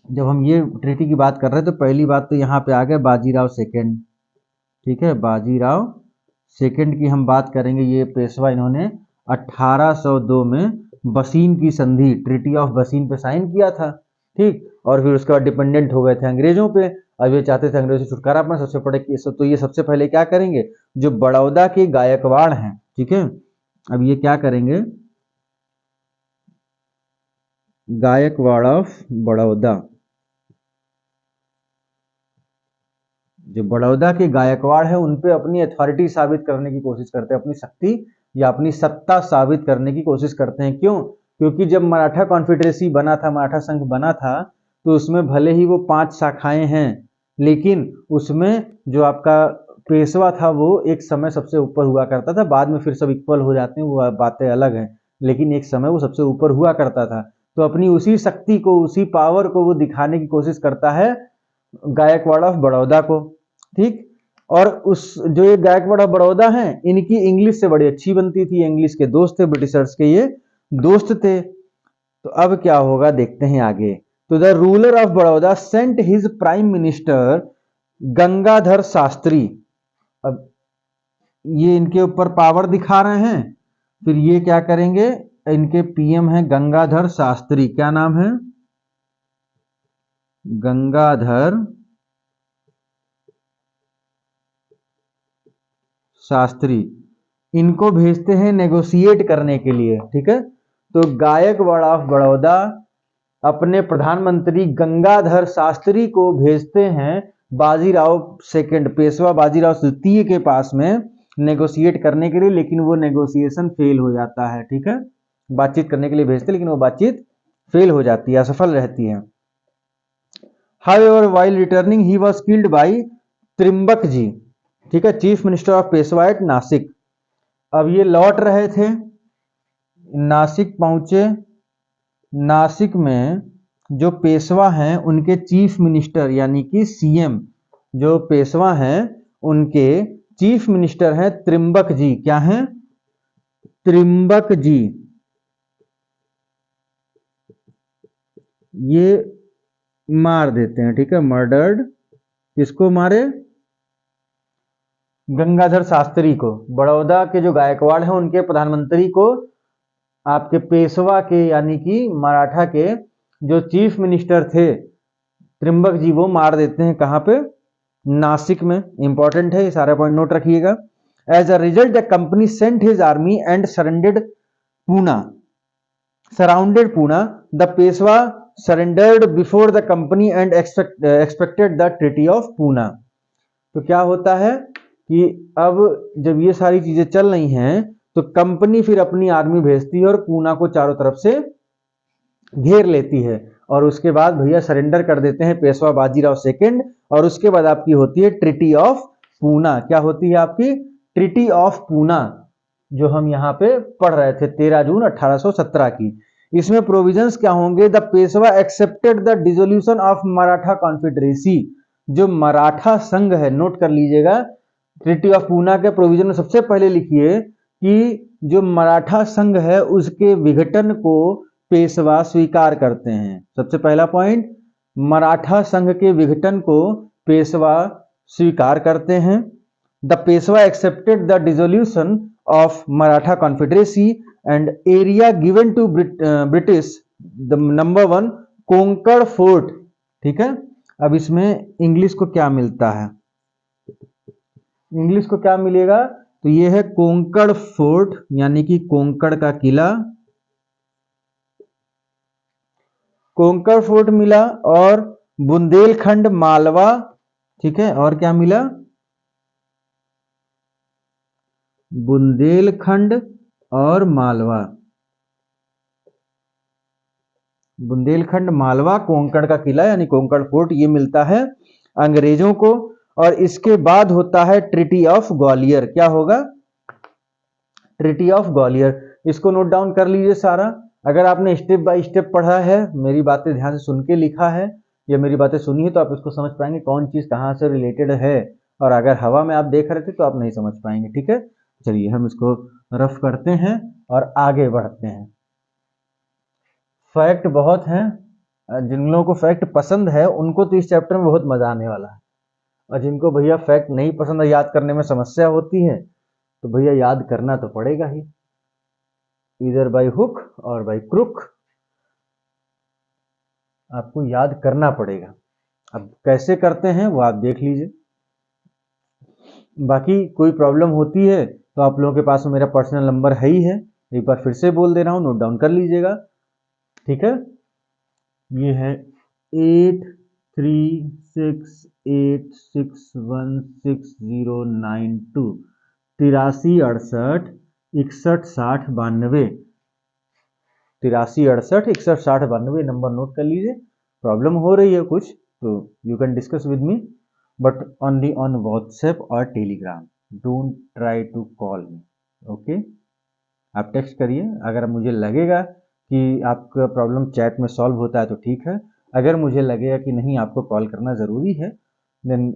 जब हम ये ट्रीटी की बात कर रहे हैं तो पहली बात तो यहाँ पे आ गया बाजीराव सेकंड। ठीक है, बाजीराव सेकंड की हम बात करेंगे। ये पेशवा इन्होंने 1802 में बसीन की संधि, ट्रीटी ऑफ बसीन पे साइन किया था, ठीक। और फिर उसके बाद डिपेंडेंट हो गए थे अंग्रेजों पे। अब ये चाहते थे अंग्रेजों से छुटकारा पाना, सबसे पहले तो ये सबसे पहले क्या करेंगे, जो बड़ौदा के गायकवाड़ हैं, ठीक है, अब ये क्या करेंगे, गायकवाड़ ऑफ बड़ौदा, जो बड़ौदा के गायकवाड़ है उन पे अपनी अथॉरिटी साबित करने की कोशिश करते हैं, अपनी शक्ति या अपनी सत्ता साबित करने की कोशिश करते हैं। क्यों? क्योंकि जब मराठा कॉन्फेडरेसी बना था, मराठा संघ बना था, तो उसमें भले ही वो 5 शाखाएं हैं, लेकिन उसमें जो आपका पेशवा था वो एक समय सबसे ऊपर हुआ करता था। बाद में फिर सब इक्वल हो जाते हैं, वो बातें अलग हैं, लेकिन एक समय वो सबसे ऊपर हुआ करता था। तो अपनी उसी शक्ति को, उसी पावर को वो दिखाने की कोशिश करता है गायकवाड़ ऑफ बड़ौदा को, ठीक। और उस जो ये गायकवाड़ ऑफ बड़ौदा हैं, इनकी इंग्लिश से बड़ी अच्छी बनती थी, इंग्लिश के दोस्त थे, ब्रिटिशर्स के ये दोस्त थे। तो अब क्या होगा देखते हैं आगे। तो the ruler of Baroda sent his prime minister Gangadhar Shastri, अब ये इनके ऊपर पावर दिखा रहे हैं, फिर ये क्या करेंगे, इनके पीएम हैं गंगाधर शास्त्री, क्या नाम है, गंगाधर शास्त्री, इनको भेजते हैं नेगोशिएट करने के लिए, ठीक है। तो गायकवाड़ ऑफ बड़ौदा अपने प्रधानमंत्री गंगाधर शास्त्री को भेजते हैं बाजीराव सेकंड, पेशवा बाजीराव द्वितीय के पास में नेगोशिएट करने के लिए, लेकिन वो नेगोशिएशन फेल हो जाता है, ठीक है। बातचीत करने के लिए भेजते, लेकिन वो बातचीत फेल हो जाती है, असफल रहती है। However while returning he was killed by Trimbak ji, ठीक है, chief minister of Peshwa at Nasik. अब ये लौट रहे थे, नासिक पहुंचे, नासिक में जो पेशवा हैं उनके चीफ मिनिस्टर यानी कि सीएम, जो पेशवा हैं उनके चीफ मिनिस्टर हैं त्रिम्बक जी, क्या हैं, त्रिम्बक जी, ये मार देते हैं, ठीक है, मर्डर्ड, किसको मारे, गंगाधर शास्त्री को, बड़ौदा के जो गायकवाड़ हैं उनके प्रधानमंत्री को आपके पेशवा के यानी कि मराठा के जो चीफ मिनिस्टर थे त्रिम्बक जी, वो मार देते हैं, कहां पे, नासिक में। इंपॉर्टेंट है, ये सारा पॉइंट नोट रखिएगा। As a result the company sent his army and surrounded Poona, the Peshwa surrendered before the company and expected the treaty of Poona. तो क्या होता है कि अब जब ये सारी चीजें चल रही हैं तो कंपनी फिर अपनी आर्मी भेजती है और पूना को चारों तरफ से घेर लेती है, और उसके बाद भैया सरेंडर कर देते हैं पेशवा बाजीराव सेकंड, और उसके बाद आपकी होती है ट्रीटी ऑफ पूना। क्या होती है आपकी, ट्रीटी ऑफ पूना, जो हम यहाँ पे पढ़ रहे थे 13 जून 1817 की। इसमें प्रोविजंस क्या होंगे, the Peshwa accepted the dissolution of Maratha confederacy, जो मराठा संघ है, नोट कर लीजिएगा, ट्रीटी ऑफ पूना के प्रोविजन में सबसे पहले लिखिए कि जो मराठा संघ है उसके विघटन को पेशवा स्वीकार करते हैं। सबसे पहला पॉइंट, मराठा संघ के विघटन को पेशवा स्वीकार करते हैं। The Peshwa accepted the dissolution of Maratha confederacy and area given to British, the number 1 Konkan fort, ठीक है। अब इसमें इंग्लिश को क्या मिलता है, इंग्लिश को क्या मिलेगा, तो ये है कोंकण फोर्ट यानी कि कोंकण का किला, कोंकण फोर्ट मिला, और बुंदेलखंड मालवा, ठीक है, और क्या मिला, बुंदेलखंड और मालवा, बुंदेलखंड मालवा, कोंकण का किला यानी कोंकण फोर्ट, ये मिलता है अंग्रेजों को। और इसके बाद होता है ट्रीटी ऑफ ग्वालियर। क्या होगा, ट्रीटी ऑफ ग्वालियर, इसको नोट डाउन कर लीजिए सारा। अगर आपने स्टेप बाय स्टेप पढ़ा है, मेरी बातें ध्यान से सुन के लिखा है या मेरी बातें सुनी है, तो आप इसको समझ पाएंगे कौन चीज कहां से रिलेटेड है, और अगर हवा में आप देख रहे थे तो आप नहीं समझ पाएंगे, ठीक है। चलिए हम इसको रफ करते हैं और आगे बढ़ते हैं। फैक्ट बहुत हैं, जिन लोगों को फैक्ट पसंद है उनको तो इस चैप्टर में बहुत मजा आने वाला है, और जिनको भैया फैक्ट नहीं पसंद है, याद करने में समस्या होती है, तो भैया याद करना तो पड़ेगा ही। इधर बाय हुक और बाय क्रुक आपको याद करना पड़ेगा। अब कैसे करते हैं वो आप देख लीजिए। बाकी कोई प्रॉब्लम होती है तो आप लोगों के पास मेरा पर्सनल नंबर है ही है, एक बार फिर से बोल दे रहा हूँ, नोट डाउन कर लीजिएगा। ठीक है, ये है 8368616092, 8368616092, 8368616092 नंबर नोट कर लीजिए। प्रॉब्लम हो रही है कुछ तो you can discuss with me, but only on WhatsApp और Telegram, don't try to call me. Okay, आप टेक्स्ट करिए। अगर मुझे लगेगा कि आपका प्रॉब्लम चैट में सॉल्व होता है तो ठीक है, अगर मुझे लगेगा कि नहीं आपको कॉल करना ज़रूरी है then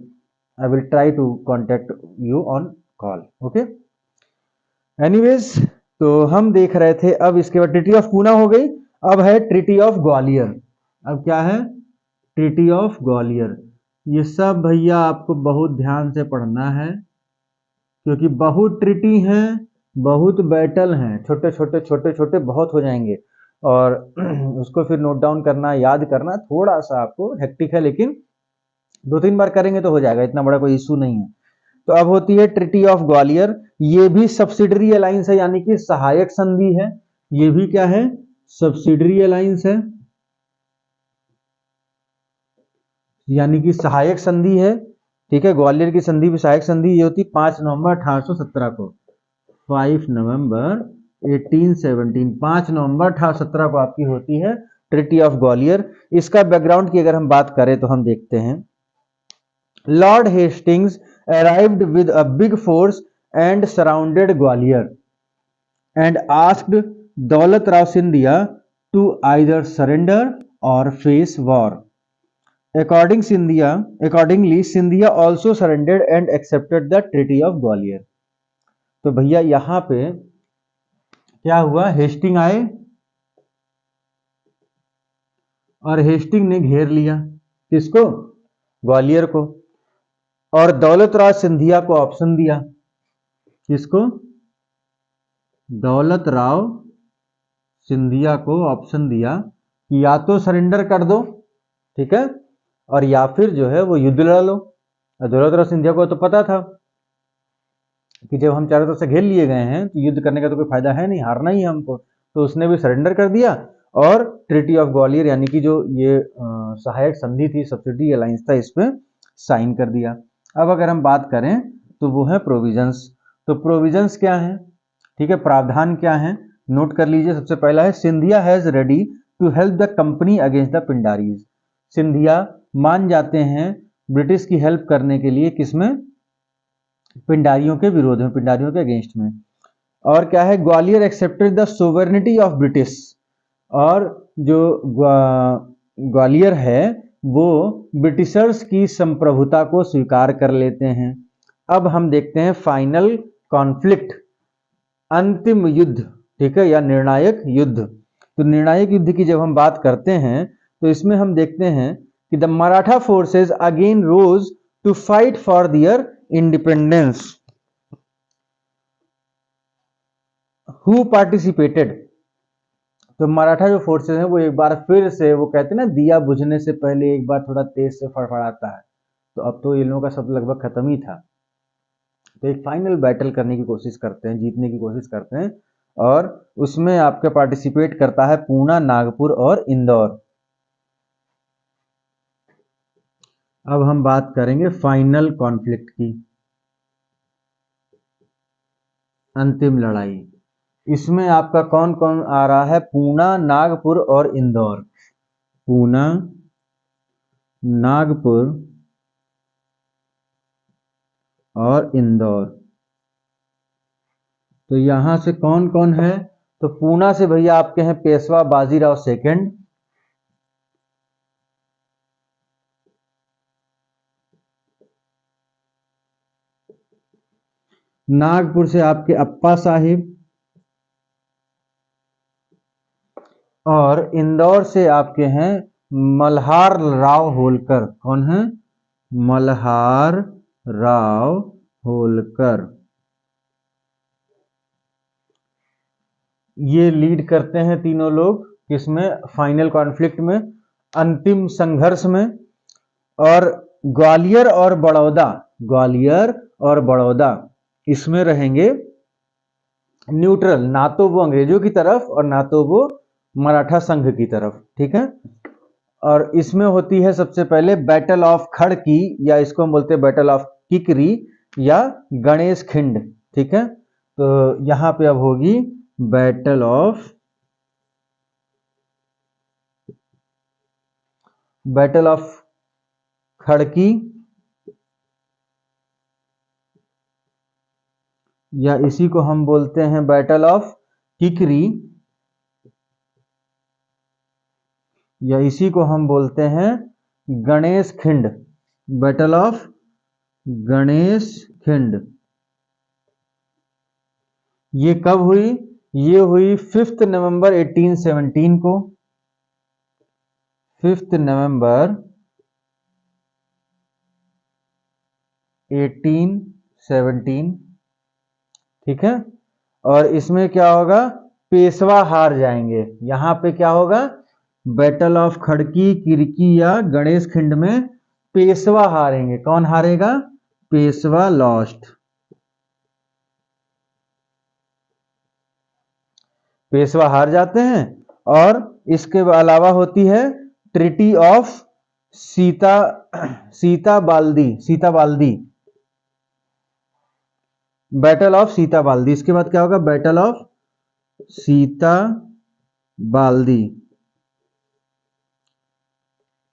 I will try to contact you on call. Okay, anyways, तो हम देख रहे थे, अब इसके बाद ट्रीटी ऑफ पूना हो गई, अब है ट्रीटी ऑफ ग्वालियर। अब क्या है? Treaty of Gwalior. ये सब भैया आपको बहुत ध्यान से पढ़ना है क्योंकि बहुत ट्रीटी हैं, बहुत बैटल हैं, छोटे छोटे छोटे छोटे बहुत हो जाएंगे और उसको फिर नोट डाउन करना, याद करना थोड़ा सा आपको हेक्टिक है, लेकिन 2-3 बार करेंगे तो हो जाएगा, इतना बड़ा कोई इशू नहीं है। तो अब होती है ट्रीटी ऑफ ग्वालियर। ये भी सब्सिडरी अलायंस है, यानी कि सहायक संधि है। ये भी क्या है? सब्सिडरी अलायंस है, यानी कि सहायक संधि है। ठीक है, ग्वालियर की संधि भी सहायक संधि ये होती 5 नवंबर 1817 को, 5 नवंबर 1817, 5 नवंबर 1817 को आपकी होती है ट्रीटी ऑफ ग्वालियर। इसका बैकग्राउंड की अगर हम बात करें तो हम देखते हैं, Lord Hastings arrived with a big force and surrounded Gwalior and asked Daulat Rao Scindia to either surrender or face war. Accordingly, Scindia also surrendered and accepted the Treaty of Gwalior. तो भैया यहां पे क्या हुआ? Hasting आए और Hasting ने घेर लिया किसको? ग्वालियर को। और दौलत राव सिंधिया को ऑप्शन दिया, किसको? दौलत राव सिंधिया को ऑप्शन दिया कि या तो सरेंडर कर दो, ठीक है, और या फिर जो है वो युद्ध लड़ लो। दौलत राव सिंधिया को तो पता था कि जब हम चारों तरफ से घेर लिए गए हैं तो युद्ध करने का तो कोई फायदा है नहीं, हारना ही है हमको, तो उसने भी सरेंडर कर दिया और ट्रीटी ऑफ ग्वालियर यानी कि जो ये सहायक संधि थी, सब्सिडी अलायंस था, इस पे साइन कर दिया। अब अगर हम बात करें तो वो है प्रोविजंस। तो प्रोविजंस क्या है? ठीक है, प्रावधान क्या है? नोट कर लीजिए। सबसे पहला है, Scindia has ready to help the company against the Pindaris. Scindia मान जाते हैं ब्रिटिश की हेल्प करने के लिए, किसमें? पिंडारियों के विरोध में, पिंडारियों के अगेंस्ट में। और क्या है? Gwalior accepted the sovereignty of British. और जो ग्वालियर है वो ब्रिटिशर्स की संप्रभुता को स्वीकार कर लेते हैं। अब हम देखते हैं फाइनल कॉन्फ्लिक्ट, अंतिम युद्ध, ठीक है, या निर्णायक युद्ध। तो निर्णायक युद्ध की जब हम बात करते हैं तो इसमें हम देखते हैं कि the Maratha forces again rose to fight for their independence. Who participated? तो मराठा जो फोर्सेस हैं वो एक बार फिर से, वो कहते हैं ना दिया बुझने से पहले एक बार थोड़ा तेज से फड़फड़ाता है, तो अब तो इन लोगों का सब लगभग खत्म ही था। तो एक फाइनल बैटल करने की कोशिश करते हैं, जीतने की कोशिश करते हैं, और उसमें आपका पार्टिसिपेट करता है पूना, नागपुर और इंदौर। अब हम बात करेंगे फाइनल कॉन्फ्लिक्ट की, अंतिम लड़ाई। इसमें आपका कौन कौन आ रहा है? पूना, नागपुर और इंदौर। पूना, नागपुर और इंदौर। तो यहां से कौन कौन है? तो पूना से भैया आपके हैं पेशवा बाजीराव सेकंड। नागपुर से आपके अप्पा साहिब। और इंदौर से आपके हैं मल्हार राव होलकर। कौन है? मल्हार राव होलकर। ये लीड करते हैं तीनों लोग किसमें, फाइनल कॉन्फ्लिक्ट में, अंतिम संघर्ष में। और ग्वालियर और बड़ौदा, ग्वालियर और बड़ौदा इसमें रहेंगे न्यूट्रल, ना तो वो अंग्रेजों की तरफ और ना तो वो मराठा संघ की तरफ, ठीक है। और इसमें होती है सबसे पहले बैटल ऑफ खड़की, या इसको हम बोलते हैं बैटल ऑफ किकरी या गणेश खिंड, ठीक है। तो यहां पे अब होगी बैटल ऑफ खड़की, या इसी को हम बोलते हैं बैटल ऑफ किकरी, या इसी को हम बोलते हैं गणेश खिंड, बैटल ऑफ गणेश खिंड। ये कब हुई, ये हुई 5 नवंबर 1817 को, 5 नवंबर 1817, ठीक है। और इसमें क्या होगा, पेशवा हार जाएंगे। यहां पे क्या होगा, बैटल ऑफ खड़की, किरकी या गणेश खिंड में पेशवा हारेंगे। कौन हारेगा, पेशवा लॉस्ट, पेशवा हार जाते हैं। और इसके अलावा होती है treaty of Sita Baldi, battle of Sita Baldi. इसके बाद क्या होगा, बैटल ऑफ सीता बाल्दी।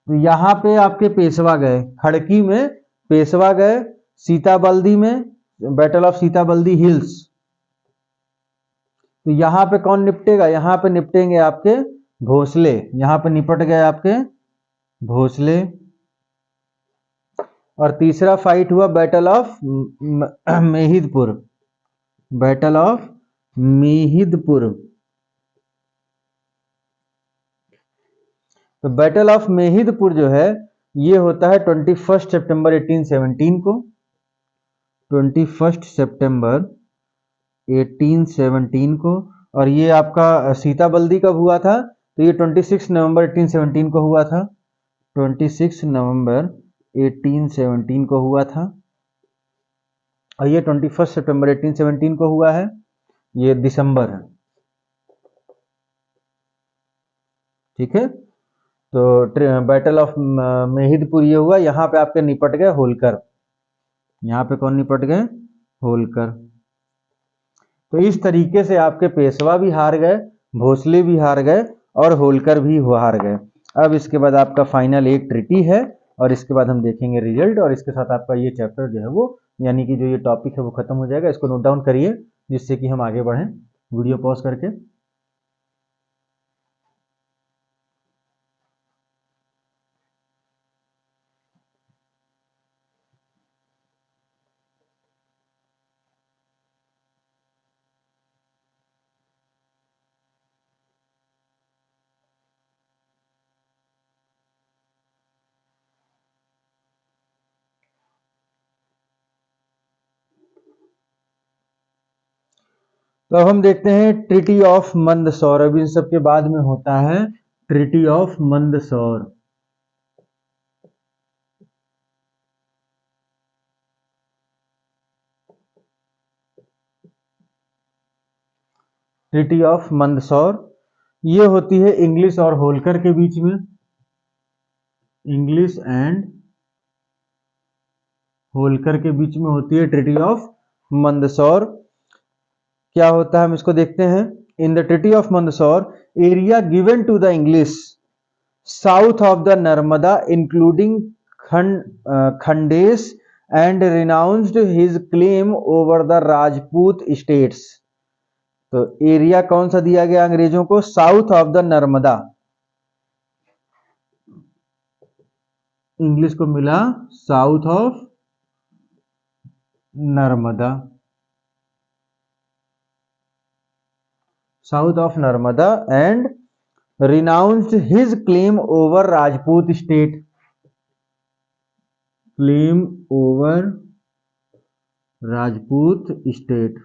तो यहां पे आपके पेशवा गए, खड़की में पेशवा गए, सीता बाल्दी में battle of Sita Baldi hills. तो यहां पे कौन निपटेगा, यहां पे निपटेंगे आपके भोसले, यहां पे निपट गए आपके भोसले। और तीसरा फाइट हुआ बैटल ऑफ मेहिदपुर, बैटल ऑफ मेहिदपुर। तो बैटल ऑफ मेहिदपुर जो है ये होता है 21 सितंबर 1817 को, 21 सितंबर 1817 को। और ये आपका सीता बल्दी कब हुआ था, तो ये 26 नवंबर 1817 को हुआ था, 26 नवंबर 1817 को हुआ था। और ये 21 सितंबर 1817 को हुआ है, ये दिसंबर है, ठीक है। तो बैटल ऑफ मेहिदपुर ये हुआ, यहाँ पे आपके निपट गए होलकर, यहाँ पे कौन निपट गए, होलकर। तो इस तरीके से आपके पेशवा भी हार गए, भोसले भी हार गए और होलकर भी हार गए। अब इसके बाद आपका फाइनल एक ट्रिटी है, और इसके बाद हम देखेंगे रिजल्ट, और इसके साथ आपका ये चैप्टर जो है वो, यानी कि जो ये टॉपिक है वो खत्म हो जाएगा। इसको नोट डाउन करिए जिससे कि हम आगे बढ़ें, वीडियो पॉज करके। तो अब हम देखते हैं ट्रिटी ऑफ मंदसौर। अब इन सबके बाद में होता है treaty of Mandsaur. Treaty of Mandsaur ये होती है इंग्लिश और होलकर के बीच में, इंग्लिश एंड होलकर के बीच में होती है ट्रिटी ऑफ मंदसौर। क्या होता है हम इसको देखते हैं। In the treaty of Mandsaur, area given to the English south of the Narmada including Khandesh and renounced his claim over the Rajput states. तो एरिया कौन सा दिया गया अंग्रेजों को, south of the Narmada, English को मिला south of Narmada, south of Narmada and renounced his claim over Rajput state, claim over Rajput state.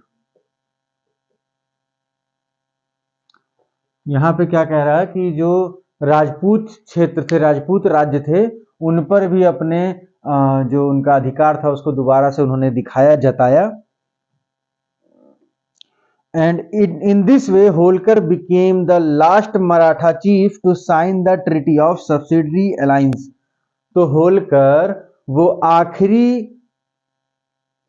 यहाँ पे क्या कह रहा है कि जो राजपूत क्षेत्र थे, राजपूत राज्य थे, उन पर भी अपने जो उनका अधिकार था उसको दोबारा से उन्होंने दिखाया, जताया। And in this way, Holkar became the last Maratha chief to sign the Treaty of Subsidiary Alliance. तो होलकर वो आखिरी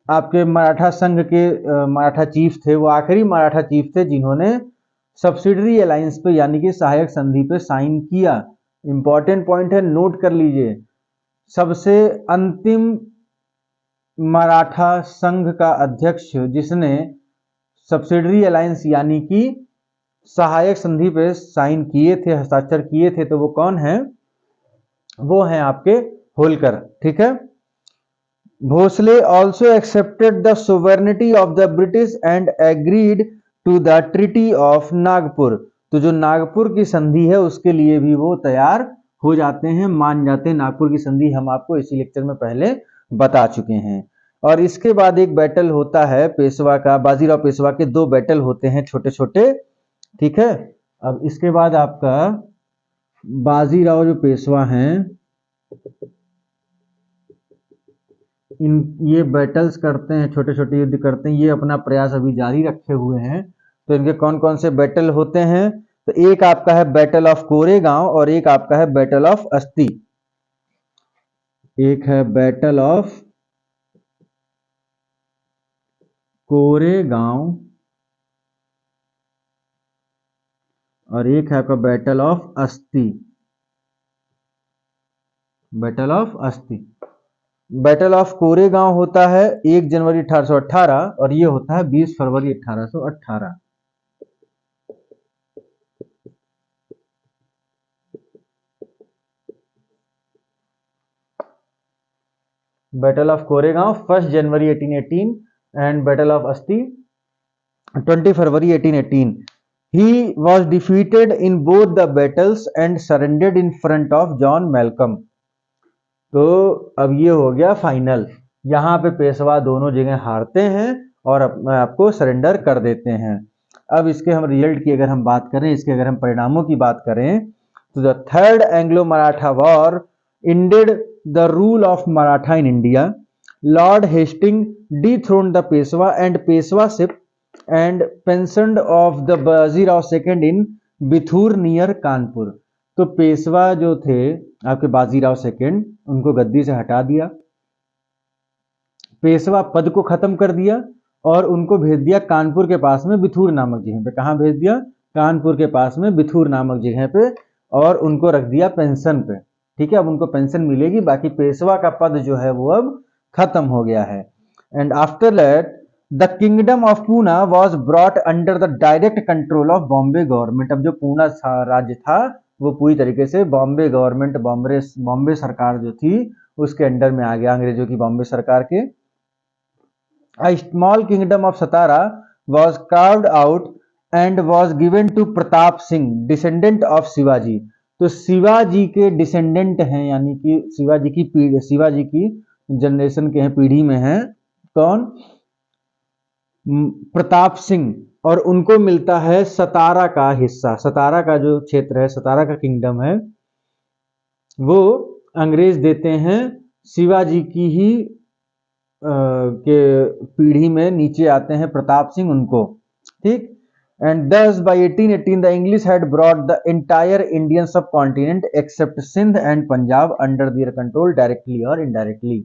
आपके मराठा संघ के मराठा चीफ थे, वो आखिरी मराठा चीफ थे जिन्होंने सब्सिडरी अलायंस पे यानी कि सहायक संधि पे साइन किया। इंपॉर्टेंट पॉइंट है, नोट कर लीजिए। सबसे अंतिम मराठा संघ का अध्यक्ष जिसने सब्सिडरी अलायंस यानी कि सहायक संधि पे साइन किए थे, हस्ताक्षर किए थे, तो वो कौन है? वो हैं आपके होलकर। ठीक है। Bhosle also accepted the sovereignty of the British and agreed to the treaty of Nagpur. तो जो नागपुर की संधि है उसके लिए भी वो तैयार हो जाते हैं, मान जाते हैं। नागपुर की संधि हम आपको इसी लेक्चर में पहले बता चुके हैं। और इसके बाद एक बैटल होता है पेशवा का, बाजीराव पेशवा के दो बैटल होते हैं छोटे छोटे। ठीक है। अब इसके बाद आपका बाजीराव जो पेशवा हैं, ये बैटल्स करते हैं, छोटे छोटे युद्ध करते हैं, ये अपना प्रयास अभी जारी रखे हुए हैं। तो इनके कौन कौन से बैटल होते हैं? तो एक आपका है बैटल ऑफ कोरेगांव और एक आपका है बैटल ऑफ अस्ती। एक है बैटल ऑफ कोरेगांव और एक है आपका बैटल ऑफ अस्ती। बैटल ऑफ अस्ती। बैटल ऑफ कोरेगांव होता है 1 जनवरी 1818 और ये होता है 20 फरवरी 1818। Battle of Koregaon 1 January 1818 and battle of अस्ती 20 फरवरी 1818। He was defeated in both the battles and surrendered in front of John Malcolm. तो अब ये हो गया फाइनल। यहाँ पे पेशवा दोनों जगह हारते हैं और अपने आपको सरेंडर कर देते हैं। अब इसके हम रिजल्ट की अगर हम बात करें, इसके अगर हम परिणामों की बात करें, तो the third Anglo Maratha war ended the rule of Maratha in India. Lord Hastings dethroned the Peshwa and Peshwaship and pensioned off the Bajirao second in Bithoor near Kanpur. तो पेशवा जो थे आपके बाजीराव सेकेंड, उनको गद्दी से हटा दिया, पेशवा पद को खत्म कर दिया और उनको भेज दिया कानपुर के पास में बिथुर नामक जगह पे। कहां भेज दिया? कानपुर के पास में बिथुर नामक जगह पे, और उनको रख दिया पेंशन पे। ठीक है। अब उनको पेंशन मिलेगी, बाकी पेशवा का पद जो है वो अब खत्म हो गया है। And after that the kingdom of Poona was brought under the direct control of Bombay government. अब जो पूना राज्य था वो पूरी तरीके से बॉम्बे गवर्नमेंट, बॉम्बे सरकार जो थी उसके अंडर में आ गया, अंग्रेजों की बॉम्बे सरकार के। A small kingdom of Satara was carved out and was given to Pratap Singh, descendant of Shivaji. तो शिवाजी के डिसेंडेंट हैं, यानी कि शिवाजी की पीढ़ी, शिवाजी की जनरेशन के हैं, पीढ़ी में हैं। कौन? प्रताप सिंह। और उनको मिलता है सतारा का हिस्सा। सतारा का जो क्षेत्र है, सतारा का किंगडम है, वो अंग्रेज देते हैं शिवाजी की ही के पीढ़ी में नीचे आते हैं प्रताप सिंह उनको। ठीक। And thus by 1818 the English had brought the entire Indian subcontinent except Sindh and Punjab under their control directly और इनडायरेक्टली।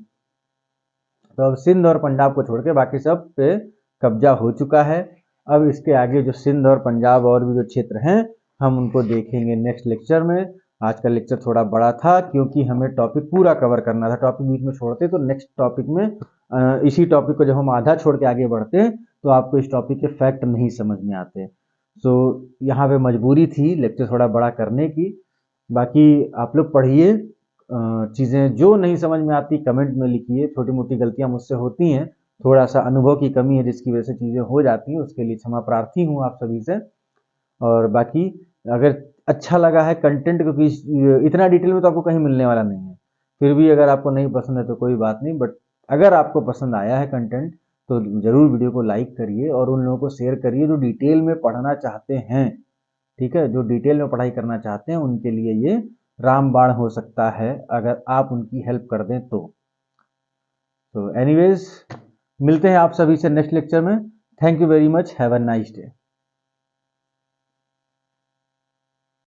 तो अब सिंध और पंजाब को छोड़ के बाकी सब पे कब्जा हो चुका है। अब इसके आगे जो सिंध और पंजाब और भी जो क्षेत्र हैं हम उनको देखेंगे नेक्स्ट लेक्चर में। आज का लेक्चर थोड़ा बड़ा था क्योंकि हमें टॉपिक पूरा कवर करना था। टॉपिक बीच में छोड़ते तो नेक्स्ट टॉपिक में इसी टॉपिक को जब हम आधा छोड़ के आगे बढ़ते तो आपको इस टॉपिक के फैक्ट नहीं समझ में आते। सो यहाँ पे मजबूरी थी लेक्चर थोड़ा बड़ा करने की। बाकी आप लोग पढ़िए, चीज़ें जो नहीं समझ में आती कमेंट में लिखिए। छोटी मोटी गलतियाँ मुझसे होती हैं, थोड़ा सा अनुभव की कमी है जिसकी वजह से चीज़ें हो जाती हैं, उसके लिए क्षमा प्रार्थी हूँ आप सभी से। और बाकी अगर अच्छा लगा है कंटेंट, क्योंकि इतना डिटेल में तो आपको कहीं मिलने वाला नहीं है, फिर भी अगर आपको नहीं पसंद है तो कोई बात नहीं, बट अगर आपको पसंद आया है कंटेंट तो ज़रूर वीडियो को लाइक करिए और उन लोगों को शेयर करिए जो डिटेल में पढ़ना चाहते हैं। ठीक है, जो डिटेल में पढ़ाई करना चाहते हैं उनके लिए ये रामबाण हो सकता है अगर आप उनकी हेल्प कर दें तो एनीवेज मिलते हैं आप सभी से नेक्स्ट लेक्चर में। Thank you very much, have a nice day.